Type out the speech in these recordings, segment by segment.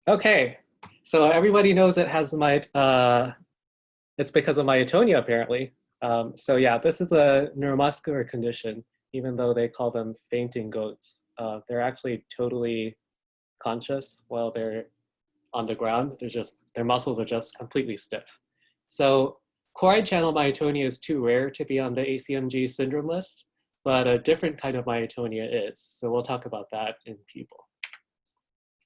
Okay, so everybody knows it has it's because of myotonia apparently. So yeah, this is a neuromuscular condition, even though they call them fainting goats. They're actually totally conscious while they're on the ground. Their muscles are just completely stiff. So chloride channel myotonia is too rare to be on the ACMG syndrome list, but a different kind of myotonia is. So we'll talk about that in people.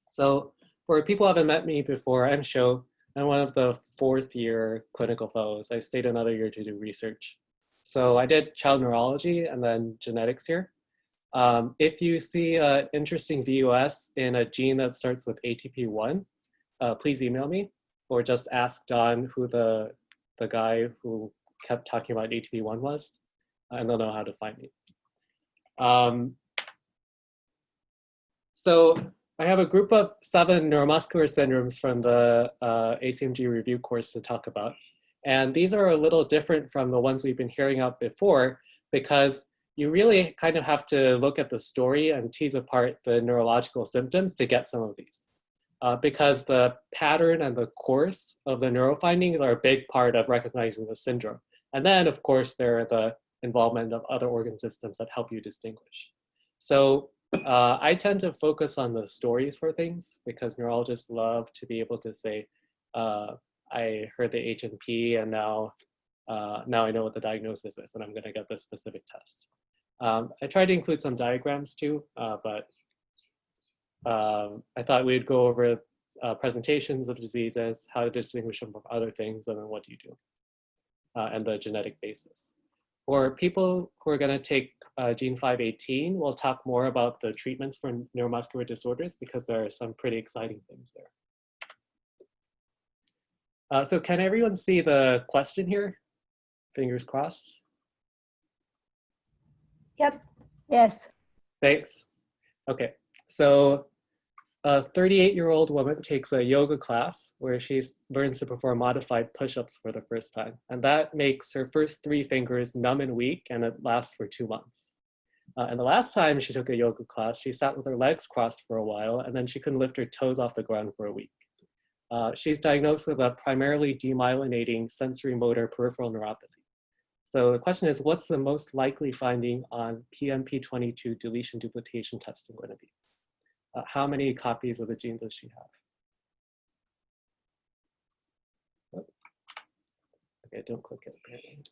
So for people who haven't met me before, I'm Sho. I'm one of the fourth year clinical fellows. I stayed another year to do research. So I did child neurology and then genetics here. If you see an interesting VUS in a gene that starts with ATP1, please email me or just ask Don who the guy who kept talking about ATP1 was, and they'll know how to find me. So I have a group of 7 neuromuscular syndromes from the ACMG review course to talk about. And these are a little different from the ones we've been hearing out before because you really kind of have to look at the story and tease apart the neurological symptoms to get some of these. Because the pattern and the course of the neurofindings are a big part of recognizing the syndrome. And then, of course, there are the involvement of other organ systems that help you distinguish. So I tend to focus on the stories for things because neurologists love to be able to say, I heard the H&P and now I know what the diagnosis is and I'm going to get this specific test. I tried to include some diagrams too, but I thought we'd go over presentations of diseases, how to distinguish them from other things, and then what do you do, and the genetic basis. For people who are going to take gene 518, we'll talk more about the treatments for neuromuscular disorders because there are some pretty exciting things there. So can everyone see the question here? Fingers crossed. Yep. Yes. Thanks. Okay. So a 38-year-old woman takes a yoga class where she learns to perform modified push-ups for the first time. And that makes her first 3 fingers numb and weak, and it lasts for 2 months. And the last time she took a yoga class, she sat with her legs crossed for a while, and then she couldn't lift her toes off the ground for a week. She's diagnosed with a primarily demyelinating sensory motor peripheral neuropathy. So the question is, what's the most likely finding on PMP22 deletion duplication testing going to be? How many copies of the gene does she have? Oh. Okay, don't click it apparently.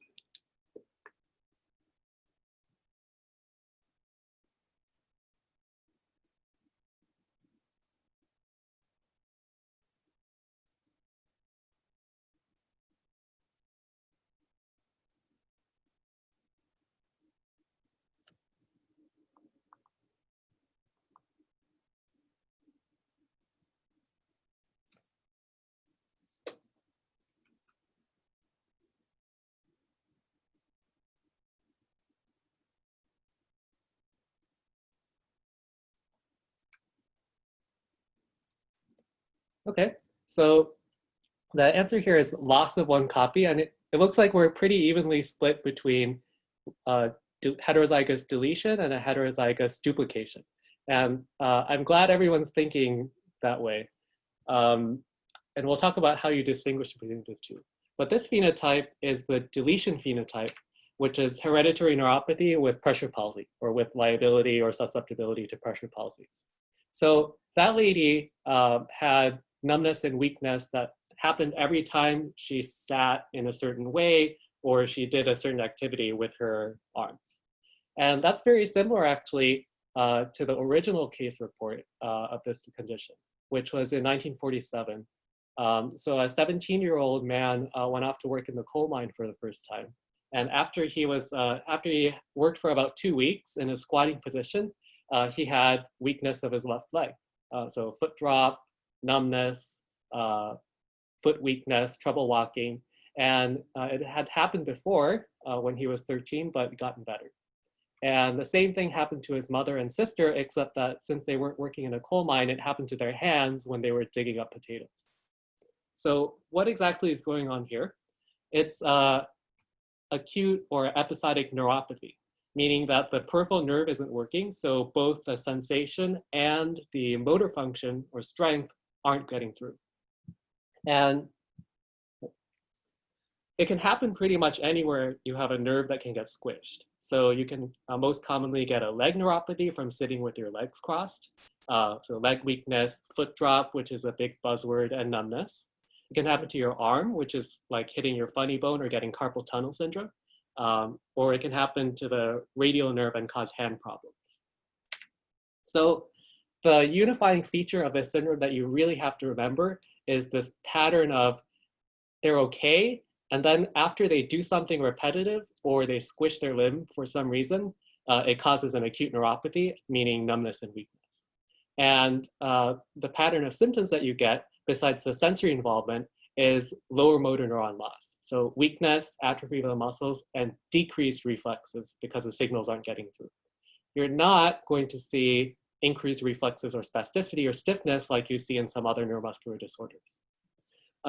Okay, so the answer here is loss of 1 copy, and it looks like we're pretty evenly split between heterozygous deletion and a heterozygous duplication. And I'm glad everyone's thinking that way. And we'll talk about how you distinguish between the two. But this phenotype is the deletion phenotype, which is hereditary neuropathy with pressure palsy or with liability or susceptibility to pressure palsies. So that lady had numbness and weakness that happened every time she sat in a certain way or she did a certain activity with her arms. And that's very similar actually to the original case report of this condition, which was in 1947. So a 17-year-old man went off to work in the coal mine for the first time. And after he worked for about 2 weeks in a squatting position, he had weakness of his left leg. So foot drop, numbness, foot weakness, trouble walking. And it had happened before when he was 13, but gotten better. And the same thing happened to his mother and sister, except that since they weren't working in a coal mine, it happened to their hands when they were digging up potatoes. So what exactly is going on here? It's acute or episodic neuropathy, meaning that the peripheral nerve isn't working. So both the sensation and the motor function or strength aren't getting through. And it can happen pretty much anywhere you have a nerve that can get squished. So you can most commonly get a leg neuropathy from sitting with your legs crossed. So leg weakness, foot drop, which is a big buzzword, and numbness. It can happen to your arm, which is like hitting your funny bone or getting carpal tunnel syndrome. Or it can happen to the radial nerve and cause hand problems. So the unifying feature of this syndrome that you really have to remember is this pattern of they're okay, and then after they do something repetitive or they squish their limb for some reason, it causes an acute neuropathy, meaning numbness and weakness. And the pattern of symptoms that you get, besides the sensory involvement, is lower motor neuron loss. So weakness, atrophy of the muscles, and decreased reflexes because the signals aren't getting through. You're not going to see increased reflexes or spasticity or stiffness like you see in some other neuromuscular disorders.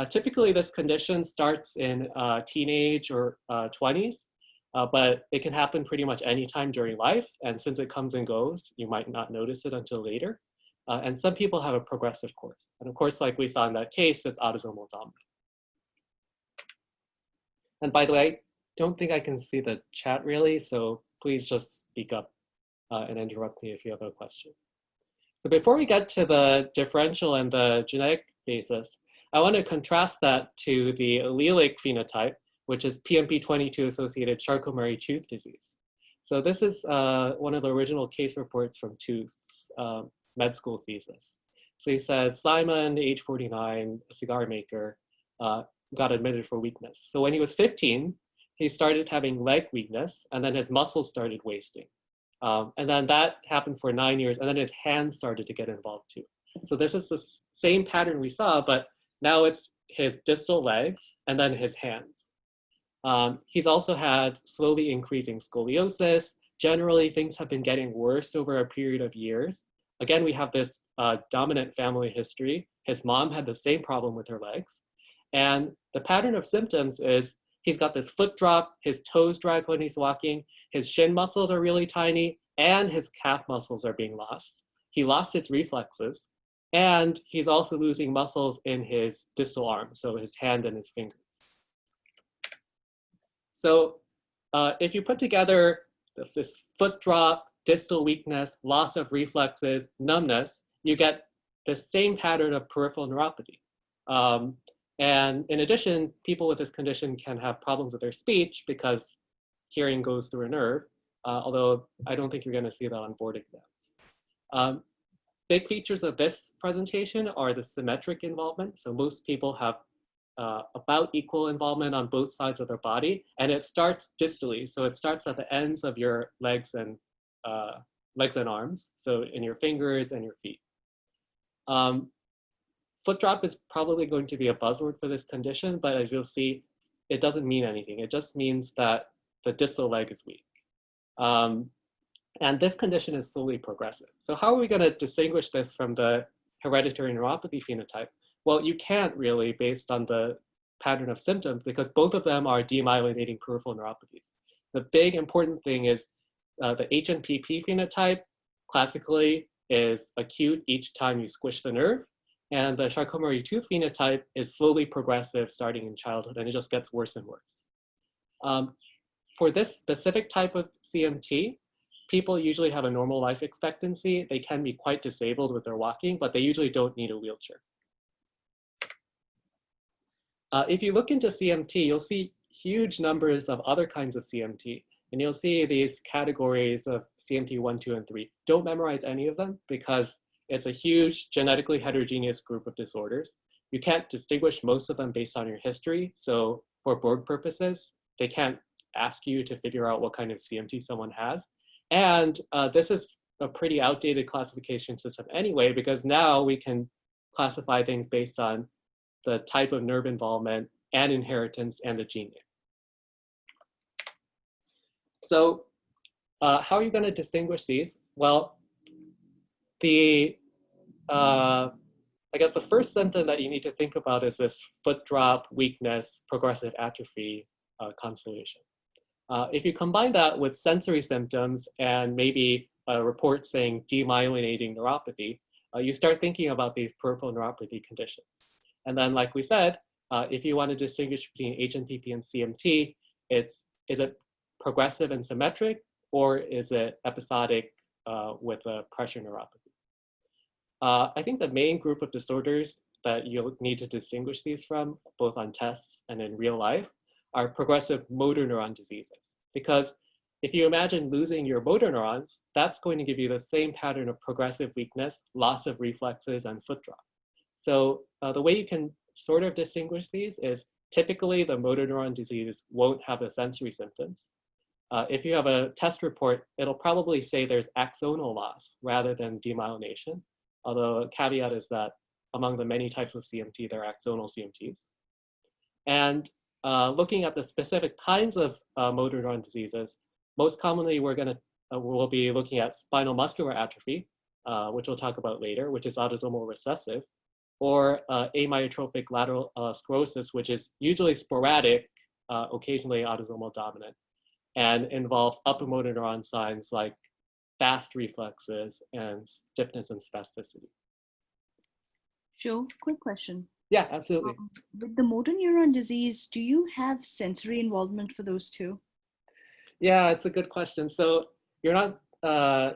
Typically, this condition starts in teenage or 20s, but it can happen pretty much any time during life. And since it comes and goes, you might not notice it until later. And some people have a progressive course. And of course, like we saw in that case, it's autosomal dominant. And by the way, I don't think I can see the chat really, so please just speak up and interrupt me if you have a question. So before we get to the differential and the genetic basis, I want to contrast that to the allelic phenotype, which is PMP22 associated Charcot-Marie tooth disease. So this is one of the original case reports from Tooth's med school thesis. So he says, Simon, age 49, a cigar maker, got admitted for weakness. So when he was 15, he started having leg weakness, and then his muscles started wasting. And then that happened for 9 years, and then his hands started to get involved too. So this is the same pattern we saw, but now it's his distal legs and then his hands. He's also had slowly increasing scoliosis. Generally, things have been getting worse over a period of years. Again, we have this dominant family history. His mom had the same problem with her legs. And the pattern of symptoms is he's got this foot drop, his toes drag when he's walking, his shin muscles are really tiny, and his calf muscles are being lost. He lost his reflexes, and he's also losing muscles in his distal arm, so his hand and his fingers. So if you put together this foot drop, distal weakness, loss of reflexes, numbness, you get the same pattern of peripheral neuropathy. And in addition, people with this condition can have problems with their speech because hearing goes through a nerve, although I don't think you're going to see that on board exams. Big features of this presentation are the symmetric involvement. So most people have about equal involvement on both sides of their body, and it starts distally. So it starts at the ends of your legs and arms, so in your fingers and your feet. Foot drop is probably going to be a buzzword for this condition, but as you'll see, it doesn't mean anything. It just means that the distal leg is weak. And this condition is slowly progressive. So how are we going to distinguish this from the hereditary neuropathy phenotype? Well, you can't really based on the pattern of symptoms because both of them are demyelinating peripheral neuropathies. The big important thing is the HNPP phenotype classically is acute each time you squish the nerve. And the Charcot-Marie tooth phenotype is slowly progressive starting in childhood, and it just gets worse and worse. For this specific type of CMT, people usually have a normal life expectancy. They can be quite disabled with their walking, but they usually don't need a wheelchair. If you look into CMT, you'll see huge numbers of other kinds of CMT. And you'll see these categories of CMT 1, 2, and 3. Don't memorize any of them because it's a huge genetically heterogeneous group of disorders. You can't distinguish most of them based on your history. So for board purposes, they can't ask you to figure out what kind of CMT someone has. And this is a pretty outdated classification system anyway, because now we can classify things based on the type of nerve involvement and inheritance and the gene name. So how are you going to distinguish these? Well, I guess the first symptom that you need to think about is this foot drop, weakness, progressive atrophy constellation. If you combine that with sensory symptoms and maybe a report saying demyelinating neuropathy, you start thinking about these peripheral neuropathy conditions. And then, like we said, if you want to distinguish between HNPP and CMT, is it progressive and symmetric, or is it episodic with a pressure neuropathy? I think the main group of disorders that you'll need to distinguish these from, both on tests and in real life, are progressive motor neuron diseases. Because if you imagine losing your motor neurons, that's going to give you the same pattern of progressive weakness, loss of reflexes, and foot drop. So the way you can sort of distinguish these is typically the motor neuron disease won't have the sensory symptoms. If you have a test report, it'll probably say there's axonal loss rather than demyelination. Although a caveat is that among the many types of CMT, there are axonal CMTs. And looking at the specific kinds of motor neuron diseases, most commonly we'll be looking at spinal muscular atrophy, which we'll talk about later, which is autosomal recessive, or amyotrophic lateral sclerosis, which is usually sporadic, occasionally autosomal dominant, and involves upper motor neuron signs like fast reflexes and stiffness and spasticity. Sure, quick question. Yeah, absolutely. With the motor neuron disease, do you have sensory involvement for those two? Yeah, it's a good question. So you're not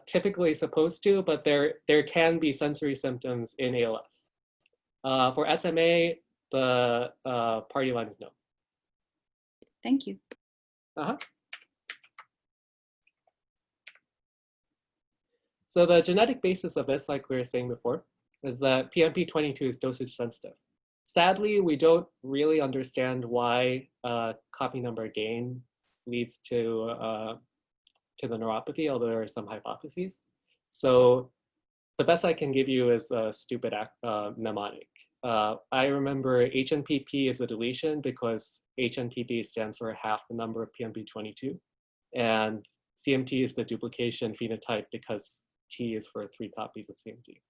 typically supposed to, but there can be sensory symptoms in ALS. For SMA, the party line is no. Thank you. So the genetic basis of this, like we were saying before, is that PMP22 is dosage sensitive. Sadly, we don't really understand why copy number gain leads to the neuropathy, although there are some hypotheses. So the best I can give you is a stupid mnemonic. I remember HNPP is a deletion because HNPP stands for half the number of PMP22, and CMT is the duplication phenotype because T is for 3 copies of CMT.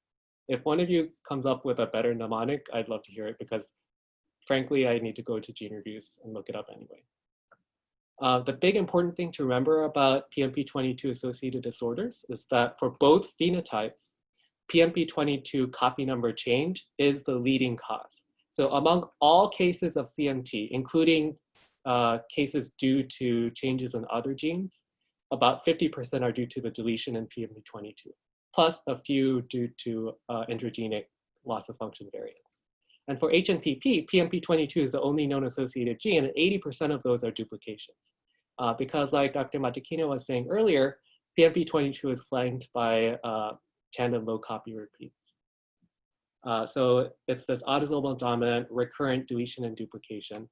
If one of you comes up with a better mnemonic, I'd love to hear it because frankly, I need to go to gene reviews and look it up anyway. The big important thing to remember about PMP22 associated disorders is that for both phenotypes, PMP22 copy number change is the leading cause. So among all cases of CMT, including cases due to changes in other genes, about 50% are due to the deletion in PMP22, plus a few due to intragenic loss of function variants. And for HNPP, PMP22 is the only known associated gene, and 80% of those are duplications. Because like Dr. Mattakina was saying earlier, PMP22 is flanked by tandem low copy repeats. So it's this autosomal dominant recurrent deletion and duplication.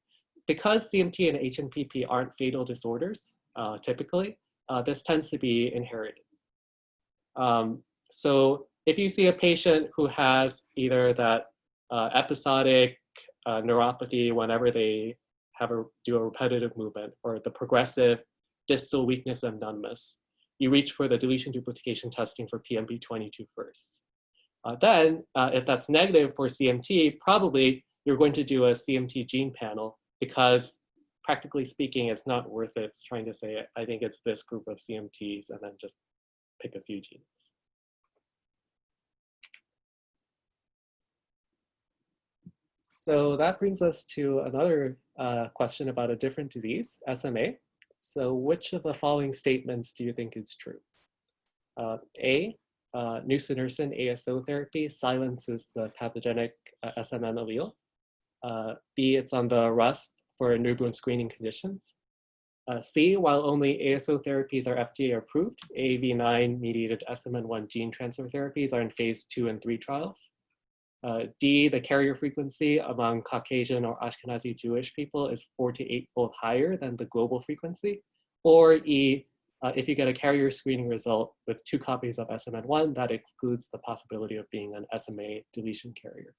Because CMT and HNPP aren't fatal disorders, typically, this tends to be inherited. So if you see a patient who has either that episodic neuropathy whenever they do a repetitive movement, or the progressive distal weakness and numbness, you reach for the deletion duplication testing for PMP22 first. Then, if that's negative for CMT, probably you're going to do a CMT gene panel because practically speaking, it's not worth it trying to say, I think it's this group of CMTs and then just pick a few genes. So that brings us to another question about a different disease, SMA. So which of the following statements do you think is true? A, nusinersen ASO therapy silences the pathogenic SMN allele. B, it's on the RUSP for newborn screening conditions. C, while only ASO therapies are FDA approved, AAV9 mediated SMN1 gene transfer therapies are in phase 2 and 3 trials. D, the carrier frequency among Caucasian or Ashkenazi Jewish people is 4 to 8-fold higher than the global frequency. Or E, if you get a carrier screening result with 2 copies of SMN1, that excludes the possibility of being an SMA deletion carrier.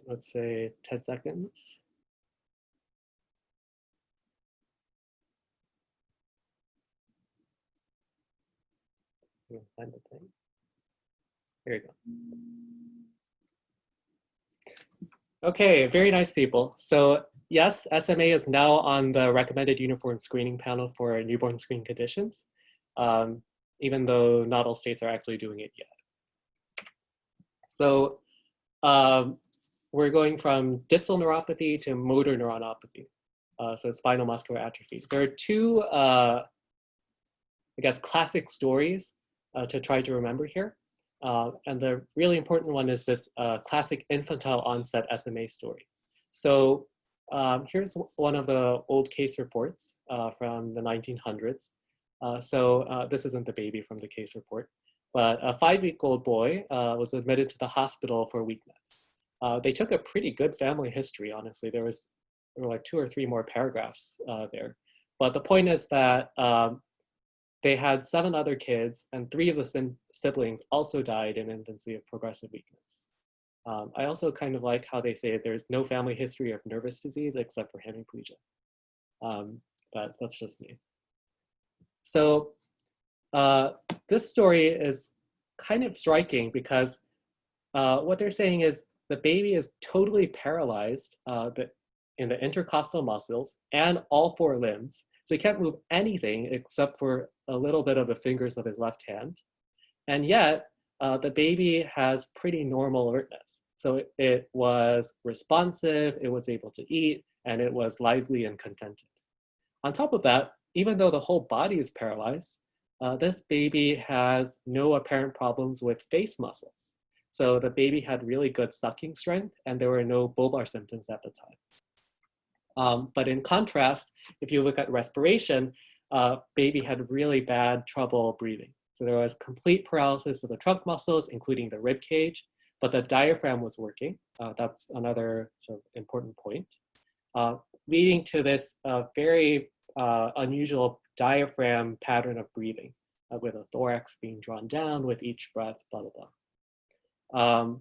let's say 10 seconds. Find the thing. There you go. Okay, very nice, people. So yes, SMA is now on the recommended uniform screening panel for newborn screening conditions, even though not all states are actually doing it yet. So we're going from distal neuropathy to motor neuronopathy, so spinal muscular atrophy. There are two, I guess, classic stories to try to remember here. And the really important one is this classic infantile onset SMA story. So here's one of the old case reports from the 1900s. This isn't the baby from the case report, but a 5-week-old boy was admitted to the hospital for weakness. They took a pretty good family history, honestly. There were like 2 or 3 more paragraphs there. But the point is that they had 7 other kids, and 3 of the siblings also died in infancy of progressive weakness. I also kind of like how they say there's no family history of nervous disease except for hemiplegia. But that's just me. So this story is kind of striking because what they're saying is the baby is totally paralyzed in the intercostal muscles and all 4 limbs. So he can't move anything except for a little bit of the fingers of his left hand. And yet, the baby has pretty normal alertness. So it was responsive, it was able to eat, and it was lively and contented. On top of that, even though the whole body is paralyzed, this baby has no apparent problems with face muscles. So the baby had really good sucking strength, and there were no bulbar symptoms at the time. But in contrast, if you look at respiration, baby had really bad trouble breathing. So there was complete paralysis of the trunk muscles, including the rib cage, but the diaphragm was working. That's another sort of important point, leading to this very unusual diaphragm pattern of breathing, with a thorax being drawn down with each breath, blah, blah, blah.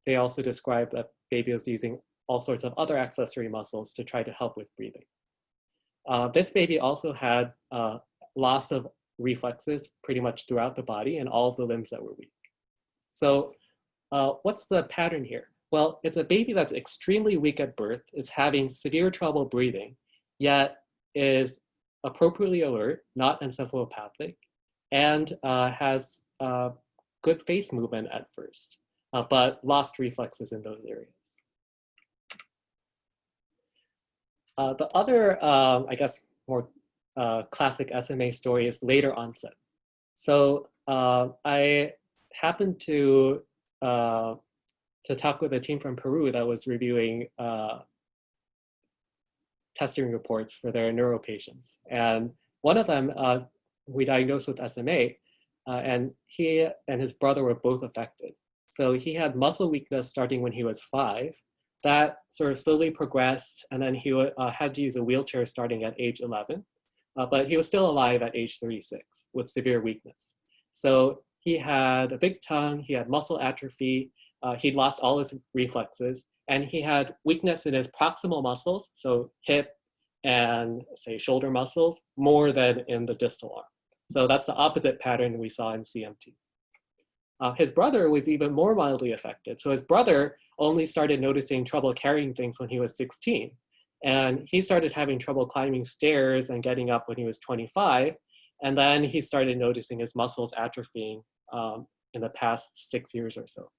They also described that baby was using all sorts of other accessory muscles to try to help with breathing. This baby also had loss of reflexes pretty much throughout the body and all of the limbs that were weak. So what's the pattern here? Well, it's a baby that's extremely weak at birth, is having severe trouble breathing, yet is appropriately alert, not encephalopathic, and has good face movement at first, but lost reflexes in those areas. The other, I guess, more classic SMA story is later onset. So I happened to talk with a team from Peru that was reviewing testing reports for their neuro patients. And one of them we diagnosed with SMA, and he and his brother were both affected. So he had muscle weakness starting when he was 5. That sort of slowly progressed, and then he had to use a wheelchair starting at age 11, but he was still alive at age 36 with severe weakness. So he had a big tongue, he had muscle atrophy, he'd lost all his reflexes, and he had weakness in his proximal muscles, so hip and say shoulder muscles, more than in the distal arm. So that's the opposite pattern we saw in CMT. His brother was even more mildly affected. So his brother only started noticing trouble carrying things when he was 16. And he started having trouble climbing stairs and getting up when he was 25. And then he started noticing his muscles atrophying in the past 6 years or so.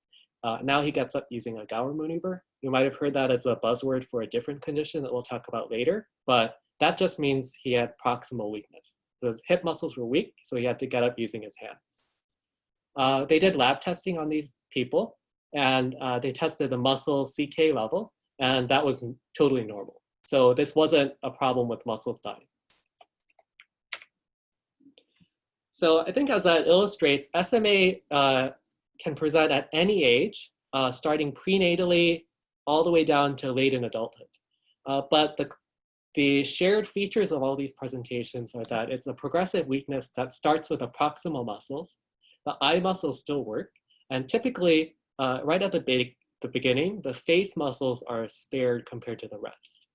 Now he gets up using a Gower maneuver. You might have heard that as a buzzword for a different condition that we'll talk about later, but that just means he had proximal weakness. His hip muscles were weak, so he had to get up using his hands. They did lab testing on these people, and they tested the muscle CK level, and that was totally normal. So this wasn't a problem with muscles dying. So I think as that illustrates, SMA can present at any age, starting prenatally all the way down to late in adulthood. But the shared features of all these presentations are that it's a progressive weakness that starts with the proximal muscles. The eye muscles still work, and typically right at the the beginning, the face muscles are spared compared to the rest.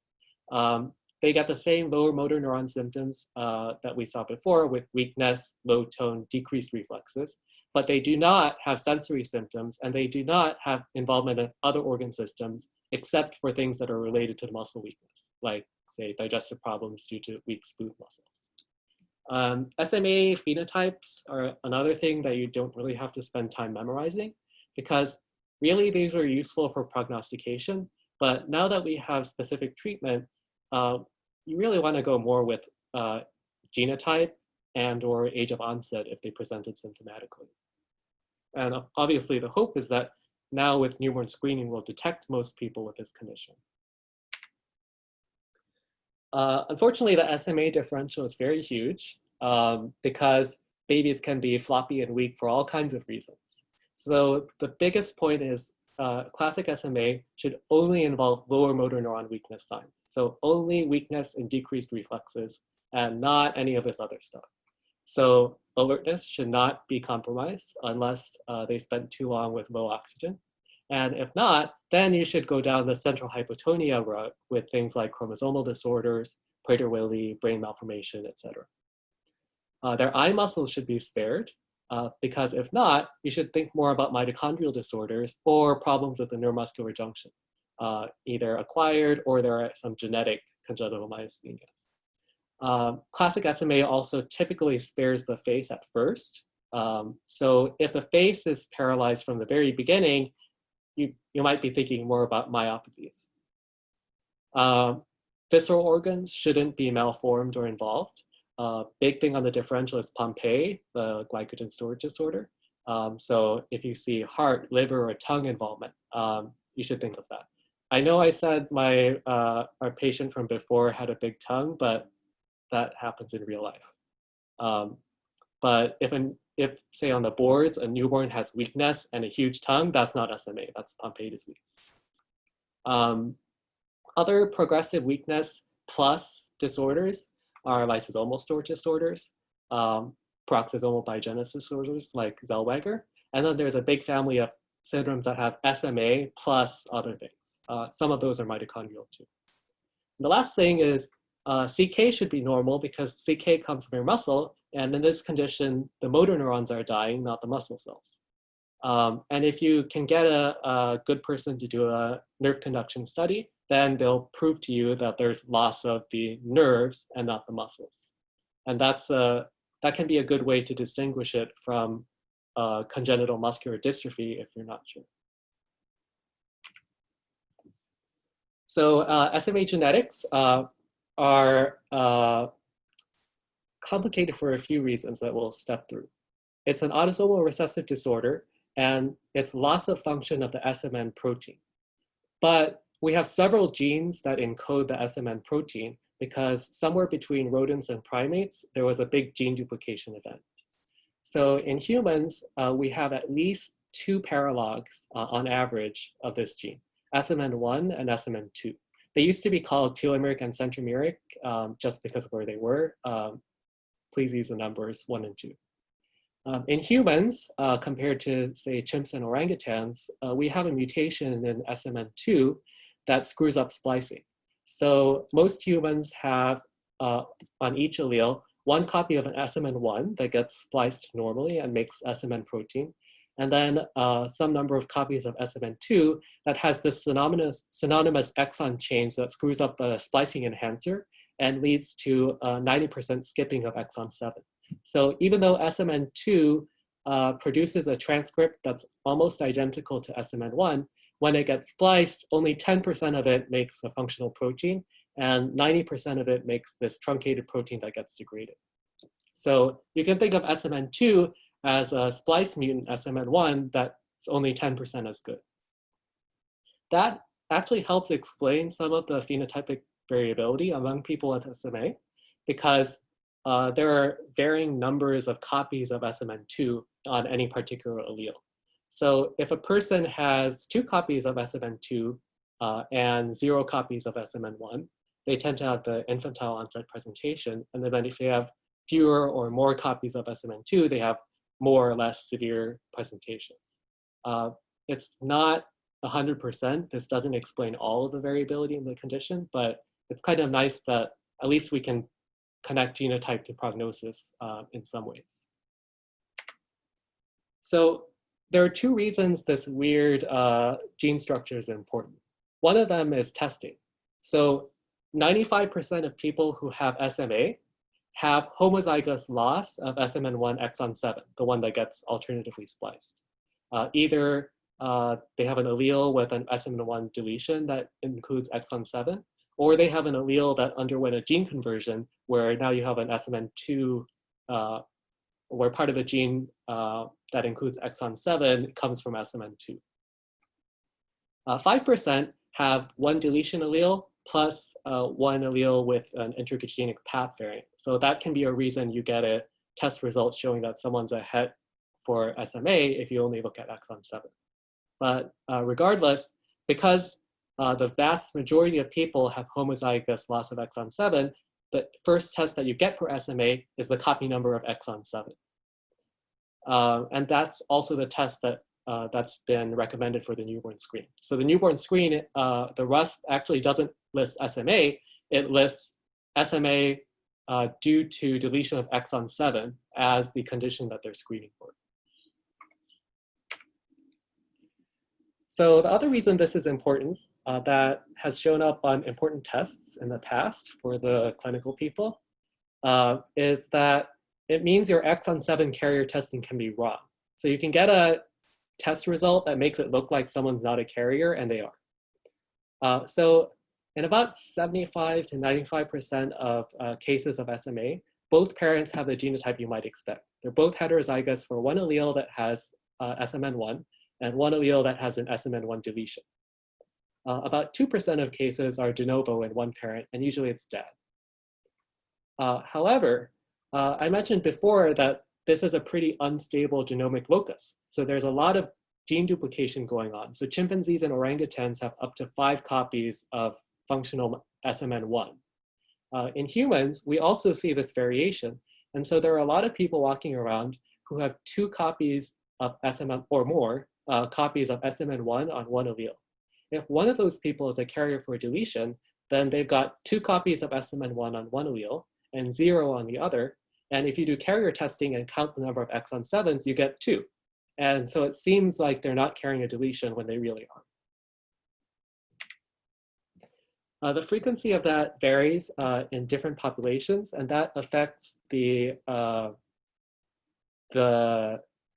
They get the same lower motor neuron symptoms that we saw before with weakness, low tone, decreased reflexes, but they do not have sensory symptoms and they do not have involvement in other organ systems except for things that are related to muscle weakness, like say digestive problems due to weak smooth muscles. SMA phenotypes are another thing that you don't really have to spend time memorizing because really these are useful for prognostication, but now that we have specific treatment, you really want to go more with genotype and or age of onset if they presented symptomatically. And obviously the hope is that now with newborn screening, we'll detect most people with this condition. Unfortunately, the SMA differential is very huge because babies can be floppy and weak for all kinds of reasons. So the biggest point is classic SMA should only involve lower motor neuron weakness signs. So only weakness and decreased reflexes and not any of this other stuff. So alertness should not be compromised unless they spent too long with low oxygen. And if not, then you should go down the central hypotonia route with things like chromosomal disorders, Prader-Willi, brain malformation, etc. Their eye muscles should be spared because if not, you should think more about mitochondrial disorders or problems with the neuromuscular junction, either acquired or there are some genetic congenital myasthenias. Classic SMA also typically spares the face at first. So if the face is paralyzed from the very beginning, you might be thinking more about myopathies. Visceral organs shouldn't be malformed or involved. Big thing on the differential is Pompe, the glycogen storage disorder. So if you see heart, liver, or tongue involvement, you should think of that. I know I said our patient from before had a big tongue, but that happens in real life. But if say on the boards, a newborn has weakness and a huge tongue, that's not SMA, that's Pompe disease. Other progressive weakness plus disorders are lysosomal storage disorders, peroxisomal biogenesis disorders like Zellweger, and then there's a big family of syndromes that have SMA plus other things. Some of those are mitochondrial too. And the last thing is CK should be normal because CK comes from your muscle, and in this condition, the motor neurons are dying, not the muscle cells. And if you can get a good person to do a nerve conduction study, then they'll prove to you that there's loss of the nerves and not the muscles. And that can be a good way to distinguish it from congenital muscular dystrophy if you're not sure. So SMA genetics are complicated for a few reasons that we'll step through. It's an autosomal recessive disorder, and it's loss of function of the SMN protein. But we have several genes that encode the SMN protein because somewhere between rodents and primates, there was a big gene duplication event. So in humans, we have at least 2 paralogs on average of this gene, SMN1 and SMN2. They used to be called telomeric and centromeric just because of where they were. Please use the numbers 1 and 2. In humans, compared to, say, chimps and orangutans, we have a mutation in SMN2 that screws up splicing. So most humans have, on each allele, 1 copy of an SMN1 that gets spliced normally and makes SMN protein, and then some number of copies of SMN2 that has this synonymous exon change that screws up the splicing enhancer and leads to 90% skipping of exon 7. So even though SMN2 produces a transcript that's almost identical to SMN1, when it gets spliced, only 10% of it makes a functional protein, and 90% of it makes this truncated protein that gets degraded. So you can think of SMN2 as a splice mutant SMN1 that's only 10% as good. That actually helps explain some of the phenotypic variability among people with SMA because there are varying numbers of copies of SMN2 on any particular allele. So if a person has 2 copies of SMN2 and 0 copies of SMN1, they tend to have the infantile onset presentation. And then if they have fewer or more copies of SMN2, they have more or less severe presentations. It's not 100%. This doesn't explain all of the variability in the condition, but it's kind of nice that at least we can connect genotype to prognosis in some ways. So there are two reasons this weird gene structure is important. One of them is testing. So 95% of people who have SMA have homozygous loss of SMN1 exon 7, the one that gets alternatively spliced. Either they have an allele with an SMN1 deletion that includes exon 7, or they have an allele that underwent a gene conversion where now you have an SMN2, where part of the gene that includes exon 7 comes from SMN2. 5% have one deletion allele plus one allele with an intragenic path variant. So that can be a reason you get a test result showing that someone's ahead for SMA if you only look at exon 7. But regardless, because the vast majority of people have homozygous loss of exon 7, the first test that you get for SMA is the copy number of exon 7. And that's also the test that that's been recommended for the newborn screen. So the newborn screen, the RUSP actually doesn't list SMA, it lists SMA due to deletion of exon 7 as the condition that they're screening for. So the other reason this is important that has shown up on important tests in the past for the clinical people is that it means your exon 7 carrier testing can be wrong. So you can get a test result that makes it look like someone's not a carrier, and they are. So in about 75 to 95% of cases of SMA, both parents have the genotype you might expect. They're both heterozygous for one allele that has SMN1 and one allele that has an SMN1 deletion. About 2% of cases are de novo in one parent, and usually it's dad. However, I mentioned before that this is a pretty unstable genomic locus. So there's a lot of gene duplication going on. So chimpanzees and orangutans have up to 5 copies of functional SMN1. In humans, we also see this variation. And so there are a lot of people walking around who have 2 copies of SMN or more copies of SMN1 on one allele. If one of those people is a carrier for a deletion, then they've got 2 copies of SMN1 on one allele and 0 on the other. And if you do carrier testing and count the number of exon 7s, you get 2. And so it seems like they're not carrying a deletion when they really are. The frequency of that varies in different populations, and that affects the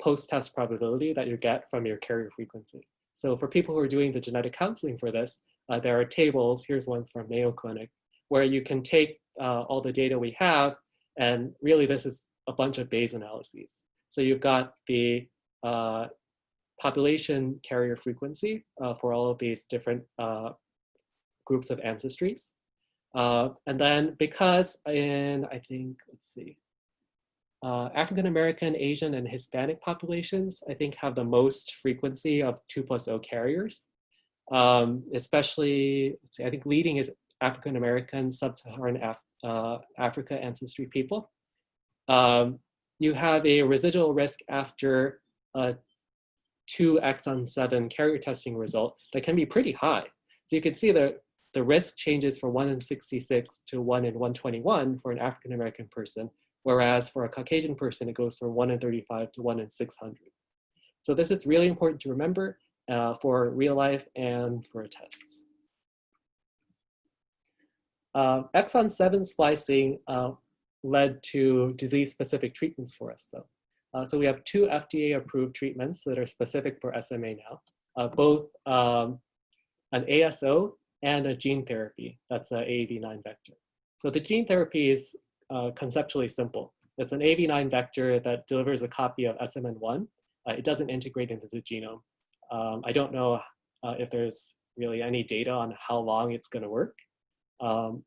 post-test probability that you get from your carrier frequency. So for people who are doing the genetic counseling for this, there are tables, here's one from Mayo Clinic, where you can take all the data we have, and really this is a bunch of Bayes analyses. So you've got the population carrier frequency for all of these different groups of ancestries. And then because in, I think, let's see, African American, Asian, and Hispanic populations, I think, have the most frequency of 2+0 carriers. Especially, let's see, I think leading is African American, Sub-Saharan Africa ancestry people. You have a residual risk after a 2 exon 7 carrier testing result that can be pretty high. So you can see that the risk changes from 1 in 66 to 1 in 121 for an African American person, whereas for a Caucasian person, it goes from 1 in 35 to 1 in 600. So this is really important to remember for real life and for tests. Exon 7 splicing led to disease-specific treatments for us, though. So we have 2 FDA-approved treatments that are specific for SMA now, both an ASO and a gene therapy. That's an AAV9 vector. So the gene therapy is conceptually simple. It's an AAV9 vector that delivers a copy of SMN1. It doesn't integrate into the genome. I don't know if there's really any data on how long it's going to work.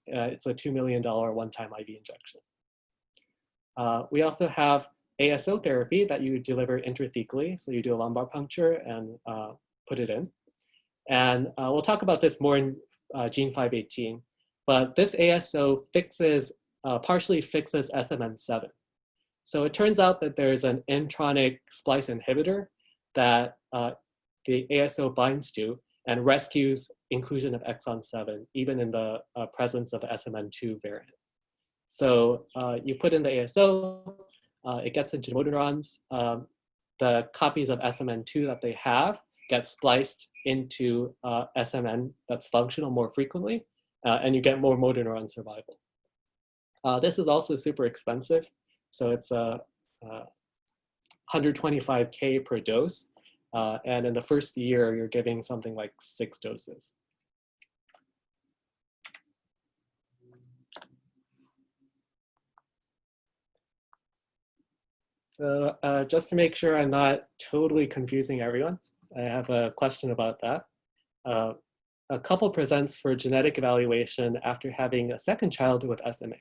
It's a $2 million one-time IV injection. We also have ASO therapy that you deliver intrathecally. So you do a lumbar puncture and put it in. And we'll talk about this more in Gene 518. But this ASO partially fixes SMN7. So it turns out that there's an intronic splice inhibitor that the ASO binds to. and rescues inclusion of exon 7, even in the presence of the SMN2 variant. So you put in the ASO, it gets into motor neurons. The copies of SMN2 that they have get spliced into SMN that's functional more frequently, and you get more motor neuron survival. This is also super expensive. So it's 125K per dose. And in the first year, you're giving something like 6 doses. So just to make sure I'm not totally confusing everyone, I have a question about that. A couple presents for genetic evaluation after having a second child with SMA.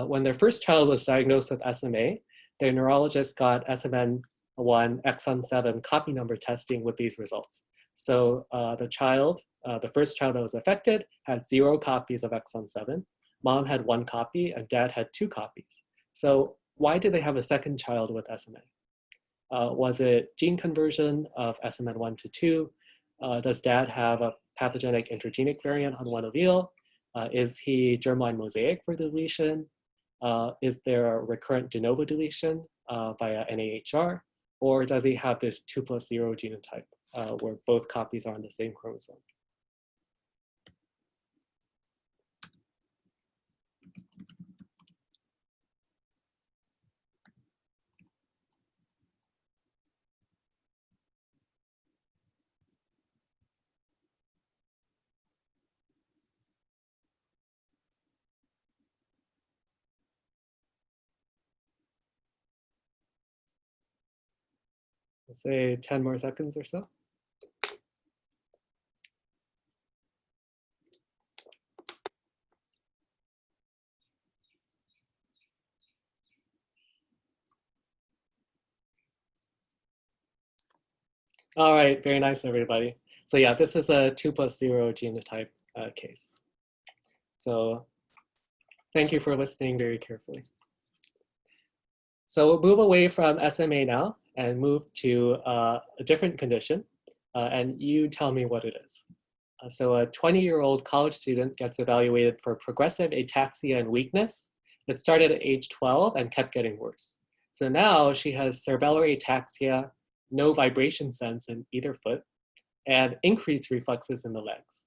When their first child was diagnosed with SMA, their neurologist got SMN1 exon 7 copy number testing with these results. So the first child that was affected had 0 copies of exon 7. Mom had 1 copy and dad had 2 copies. So why did they have a second child with SMA? Was it gene conversion of SMN1 to 2? Does dad have a pathogenic intergenic variant on one allele? Is he germline mosaic for deletion? Is there a recurrent de novo deletion via NAHR? Or does he have this 2+0 genotype where both copies are on the same chromosome? Let's say 10 more seconds or so. All right, very nice, everybody. So yeah, this is a 2+0 genotype case. So thank you for listening very carefully. So we'll move away from SMA now and move to a different condition. And you tell me what it is. So a 20-year-old college student gets evaluated for progressive ataxia and weakness that started at age 12 and kept getting worse. So now she has cerebellar ataxia, no vibration sense in either foot, and increased reflexes in the legs.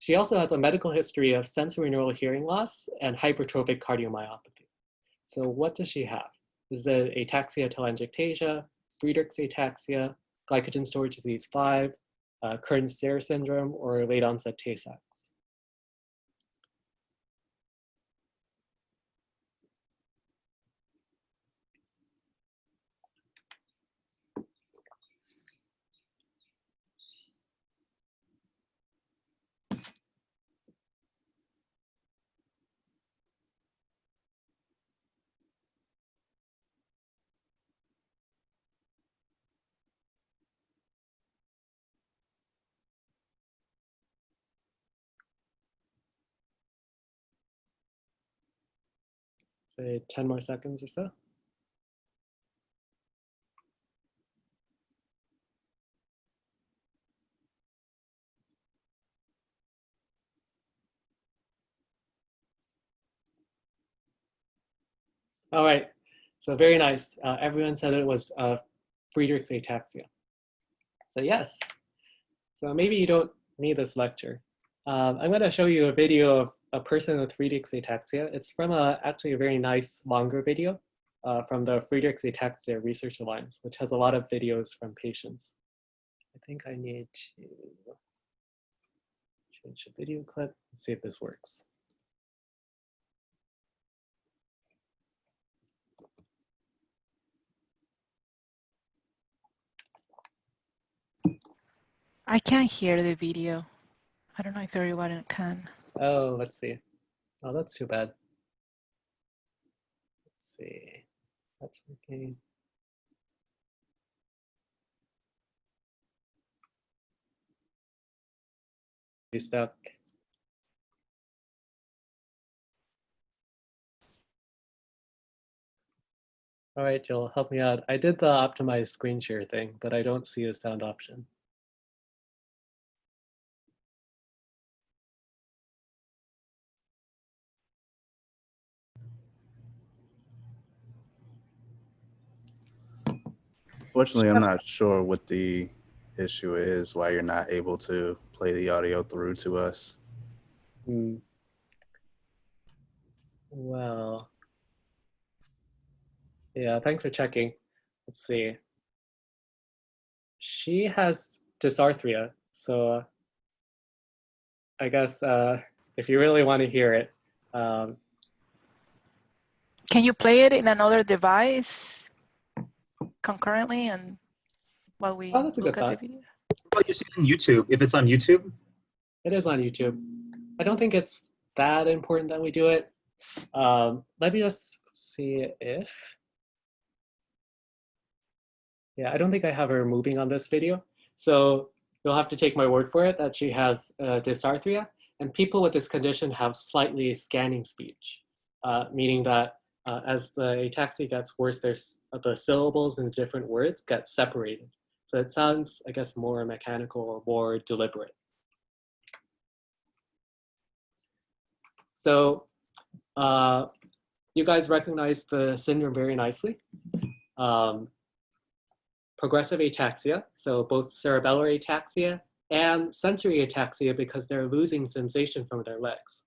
She also has a medical history of sensory neural hearing loss and hypertrophic cardiomyopathy. So what does she have? Is it ataxia telangiectasia, Friedreich's ataxia, glycogen storage disease 5, Kearns-Sayre syndrome, or late onset Tay-Sachs? Say 10 more seconds or so. All right, so very nice. Everyone said it was Friedreich's ataxia. So yes, so maybe you don't need this lecture. I'm gonna show you a video of a person with Friedreich's ataxia. It's from actually a very nice longer video from the Friedreich's Ataxia Research Alliance, which has a lot of videos from patients. I think I need to change the video clip. Let's see if this works. I can't hear the video. I don't know if everyone can. Oh, let's see. Oh, that's too bad. Let's see. That's working. Be stuck. All right, Joel, help me out. I did the optimize screen share thing, but I don't see a sound option. Unfortunately, I'm not sure what the issue is, why you're not able to play the audio through to us. Well, yeah, thanks for checking. Let's see. She has dysarthria, so I guess if you really want to hear it, Can you play it in another device concurrently and while we oh, that's a look good at the thought. video? Well, you see it on YouTube. If it's on YouTube, It is on YouTube. I don't think it's that important that we do it. Let me just see if, yeah, I don't think I have her moving on this video. So you'll have to take my word for it that she has dysarthria. And people with this condition have slightly scanning speech, meaning that as the ataxia gets worse, there's the syllables in the different words get separated. So it sounds, I guess, more mechanical or more deliberate. So you guys recognize the syndrome very nicely. Progressive ataxia, so both cerebellar ataxia and sensory ataxia because they're losing sensation from their legs.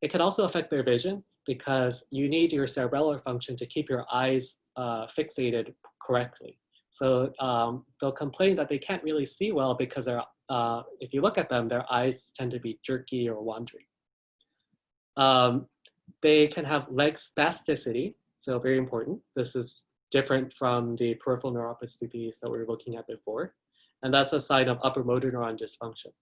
It can also affect their vision because you need your cerebellar function to keep your eyes fixated correctly. So they'll complain that they can't really see well because if you look at them, their eyes tend to be jerky or wandering. They can have leg spasticity, so very important. This is different from the peripheral neuropathies that we were looking at before. And that's a sign of upper motor neuron dysfunction.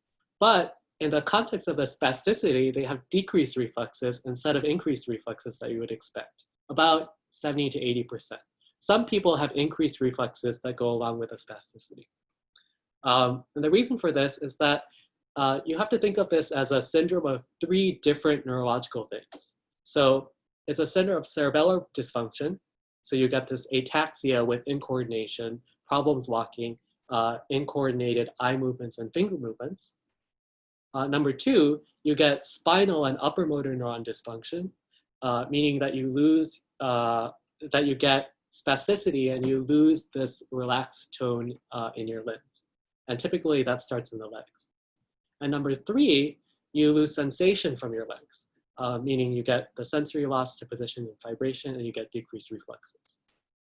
But in the context of the spasticity, they have decreased reflexes instead of increased reflexes that you would expect, about 70 to 80%. Some people have increased reflexes that go along with the spasticity. And the reason for this is that you have to think of this as a syndrome of 3 different neurological things. So it's a syndrome of cerebellar dysfunction. So you get this ataxia with incoordination, problems walking, incoordinated eye movements and finger movements. Number 2, you get spinal and upper motor neuron dysfunction, meaning that you lose, that you get spasticity and you lose this relaxed tone in your limbs. And typically that starts in the legs. And number 3, you lose sensation from your legs, meaning you get the sensory loss to position and vibration and you get decreased reflexes.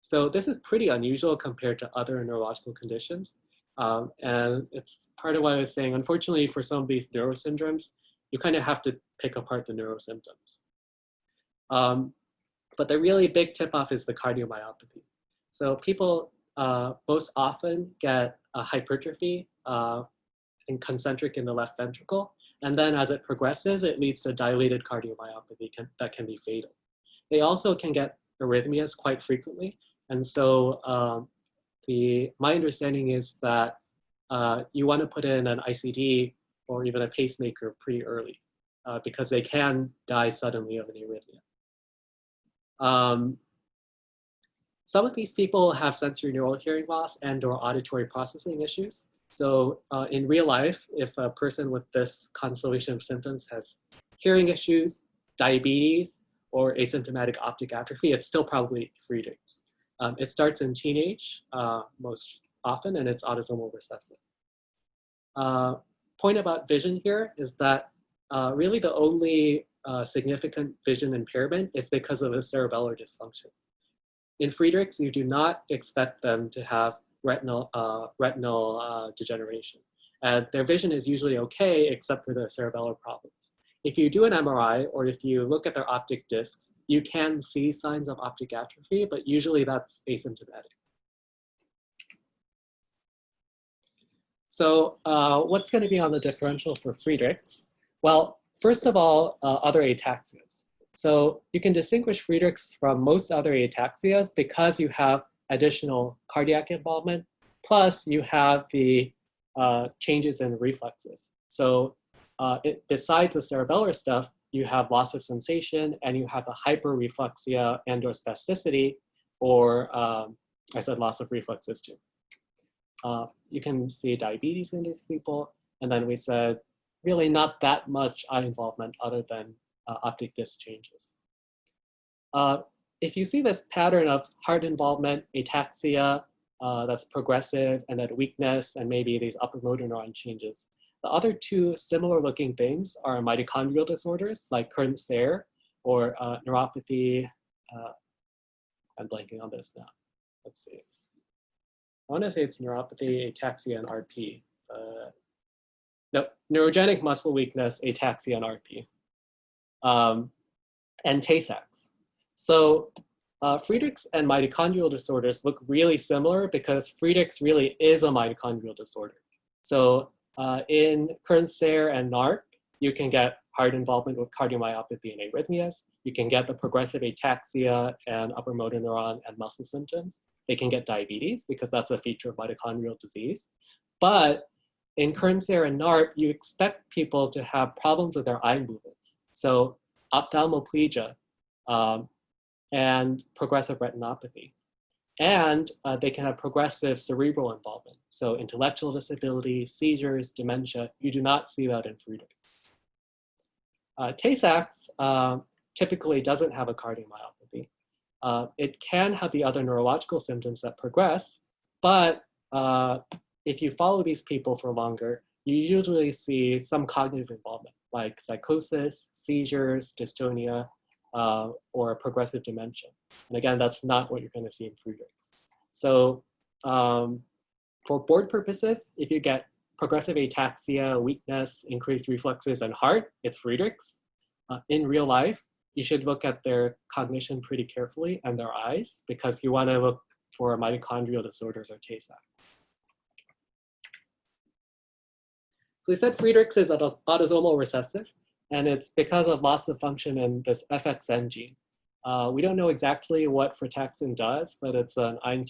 So this is pretty unusual compared to other neurological conditions. And it's part of what I was saying, unfortunately for some of these neurosyndromes, you kind of have to pick apart the neurosymptoms. But the really big tip-off is the cardiomyopathy. So people most often get a hypertrophy and concentric in the left ventricle. And then as it progresses, it leads to dilated cardiomyopathy that can be fatal. They also can get arrhythmias quite frequently. And so my understanding is that you want to put in an ICD or even a pacemaker pretty early because they can die suddenly of an arrhythmia. Some of these people have sensory neural hearing loss and or auditory processing issues. So in real life, if a person with this constellation of symptoms has hearing issues, diabetes, or asymptomatic optic atrophy, it's still probably Friedreich's. It starts in teenage most often, and it's autosomal recessive. Point about vision here is that really the only significant vision impairment is because of a cerebellar dysfunction. In Friedreich's, you do not expect them to have retinal degeneration. And their vision is usually okay, except for the cerebellar problems. If you do an MRI or if you look at their optic discs, you can see signs of optic atrophy, but usually that's asymptomatic. So what's going to be on the differential for Friedreich's? Well, first of all, other ataxias. So you can distinguish Friedreich's from most other ataxias because you have additional cardiac involvement, plus you have the changes in reflexes. So besides the cerebellar stuff, you have loss of sensation and you have the hyperreflexia and or spasticity, or I said loss of reflexes too. You can see diabetes in these people, and then we said really not that much eye involvement other than optic disc changes. if you see this pattern of heart involvement, ataxia, that's progressive, and then weakness, and maybe these upper motor neuron changes. The other two similar looking things are mitochondrial disorders like Kern-Serre or neuropathy. I'm blanking on this now. Let's see. I want to say it's neuropathy, ataxia, and RP. No, neurogenic muscle weakness, ataxia, and RP. And Tay-Sachs. So Friedreich's and mitochondrial disorders look really similar because Friedreich's really is a mitochondrial disorder. So in Kern-Serre and NARP, you can get heart involvement with cardiomyopathy and arrhythmias. You can get the progressive ataxia and upper motor neuron and muscle symptoms. They can get diabetes because that's a feature of mitochondrial disease. But in Kern-Serre and NARP, you expect people to have problems with their eye movements. So ophthalmoplegia and progressive retinopathy. And they can have progressive cerebral involvement. So intellectual disability, seizures, dementia, you do not see that in Friedreich's. Tay-Sachs typically doesn't have a cardiomyopathy. It can have the other neurological symptoms that progress, but if you follow these people for longer, you usually see some cognitive involvement, like psychosis, seizures, dystonia, or progressive dementia. And again, that's not what you're going to see in Friedreich's. So for board purposes, if you get progressive ataxia, weakness, increased reflexes, and heart, it's Friedreich's. In real life, you should look at their cognition pretty carefully and their eyes because you want to look for mitochondrial disorders or Tay-Sachs. So we said Friedreich's is autosomal recessive, and it's because of loss of function in this FXN gene. We don't know exactly what frataxin does, but it's an iron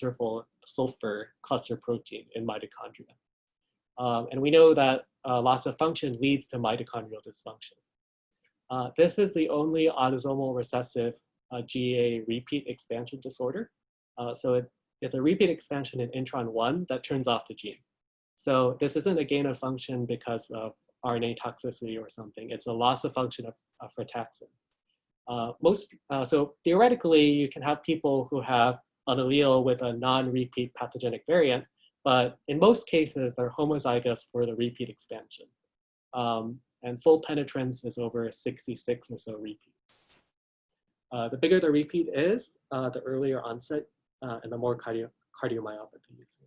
sulfur cluster protein in mitochondria. And we know that loss of function leads to mitochondrial dysfunction. This is the only autosomal recessive GA repeat expansion disorder. So it's a repeat expansion in intron 1 that turns off the gene. So this isn't a gain of function because of RNA toxicity or something. It's a loss of function of frataxin. So theoretically, you can have people who have an allele with a non-repeat pathogenic variant, but in most cases, they're homozygous for the repeat expansion. And full penetrance is over 66 or so repeats. The bigger the repeat is, the earlier onset and the more cardiomyopathy you see.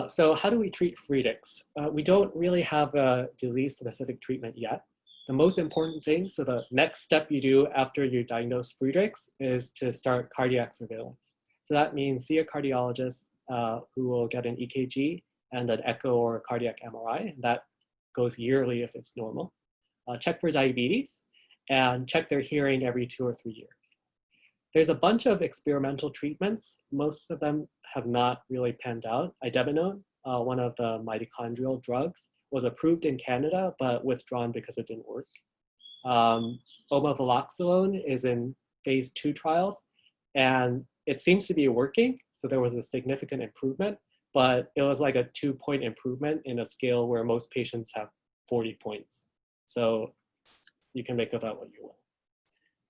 So how do we treat Friedreich's? We don't really have a disease-specific treatment yet. The most important thing, so the next step you do after you diagnose Friedreich's is to start cardiac surveillance. So that means see a cardiologist who will get an EKG and an echo or cardiac MRI. That goes yearly if it's normal. Check for diabetes and check their hearing every 2 or 3 years. There's a bunch of experimental treatments. Most of them have not really panned out. Idebenone, one of the mitochondrial drugs, was approved in Canada, but withdrawn because it didn't work. Omaveloxolone is in phase 2 trials, and it seems to be working. So there was a significant improvement, but it was like a 2-point improvement in a scale where most patients have 40 points. So you can make of that what you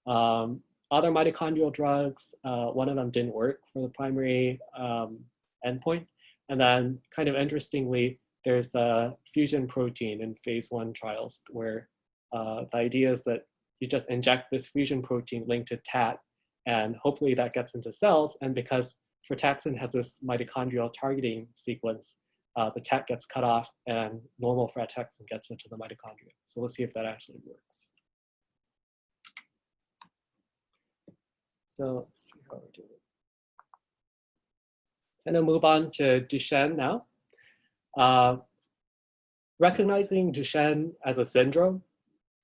will. Other mitochondrial drugs, one of them didn't work for the primary endpoint. And then kind of interestingly, there's the fusion protein in phase 1 trials where the idea is that you just inject this fusion protein linked to TAT, and hopefully that gets into cells. And because frataxin has this mitochondrial targeting sequence, the TAT gets cut off and normal frataxin gets into the mitochondria. So let's see if that actually works. So let's see how we're doing. I'm going to move on to Duchenne now. Recognizing Duchenne as a syndrome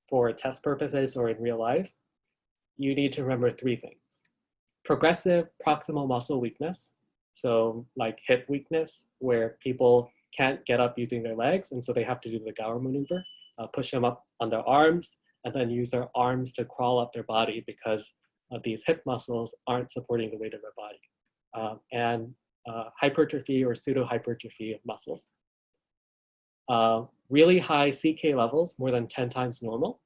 for test purposes or in real life, you need to remember 3 things. Progressive proximal muscle weakness, so like hip weakness, where people can't get up using their legs, and so they have to do the Gower maneuver, push them up on their arms, and then use their arms to crawl up their body because these hip muscles aren't supporting the weight of their body. And hypertrophy or pseudo-hypertrophy of muscles. Really high CK levels, more than 10 times normal,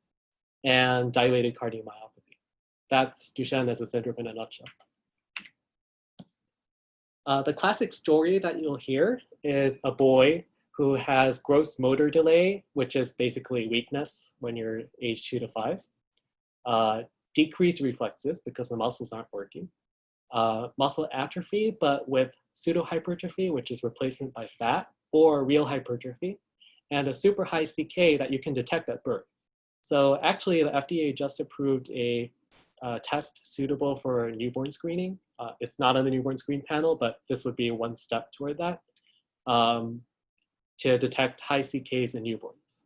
and dilated cardiomyopathy. that's Duchenne as a syndrome in a nutshell. The classic story that you'll hear is a boy who has gross motor delay, which is basically weakness when you're age 2 to 5, decreased reflexes because the muscles aren't working, muscle atrophy, but with pseudohypertrophy, which is replacement by fat, or real hypertrophy, and a super high CK that you can detect at birth. So actually, the FDA just approved a test suitable for newborn screening. It's not on the newborn screen panel, but this would be one step toward that, to detect high CKs in newborns.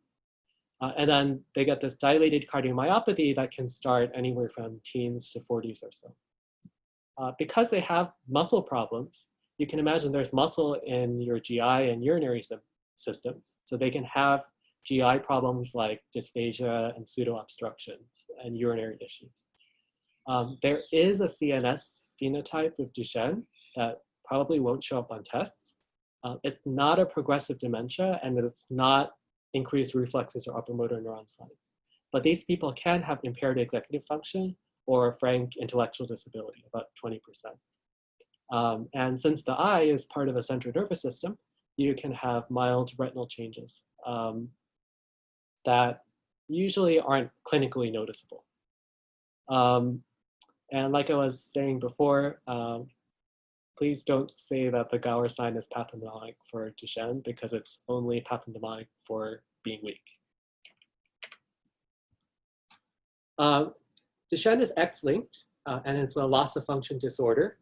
And then they get this dilated cardiomyopathy that can start anywhere from teens to 40s or so. Because they have muscle problems, you can imagine there's muscle in your GI and urinary systems. So they can have GI problems like dysphagia and pseudo-obstructions and urinary issues. There is a CNS phenotype with Duchenne that probably won't show up on tests. It's not a progressive dementia, and it's not increased reflexes or upper motor neuron signs. But these people can have impaired executive function or frank intellectual disability, about 20%. And since the eye is part of the central nervous system, you can have mild retinal changes that usually aren't clinically noticeable. And like I was saying before, please don't say that the Gower sign is pathognomonic for Duchenne because it's only pathognomonic for being weak. Duchenne is X-linked, and it's a loss of function disorder,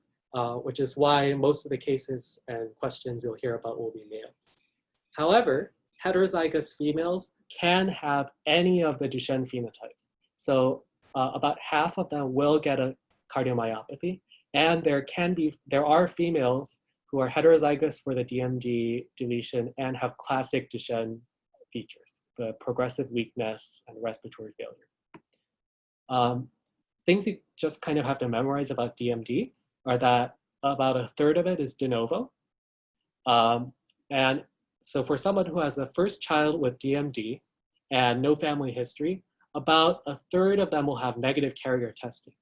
which is why most of the cases and questions you'll hear about will be males. However, heterozygous females can have any of the Duchenne phenotypes. So about half of them will get a cardiomyopathy, and there are females who are heterozygous for the DMD deletion and have classic Duchenne features, the progressive weakness and respiratory failure. Things you just kind of have to memorize about DMD are that about a third of it is de novo. And so for someone who has a first child with DMD and no family history, about a third of them will have negative carrier testing.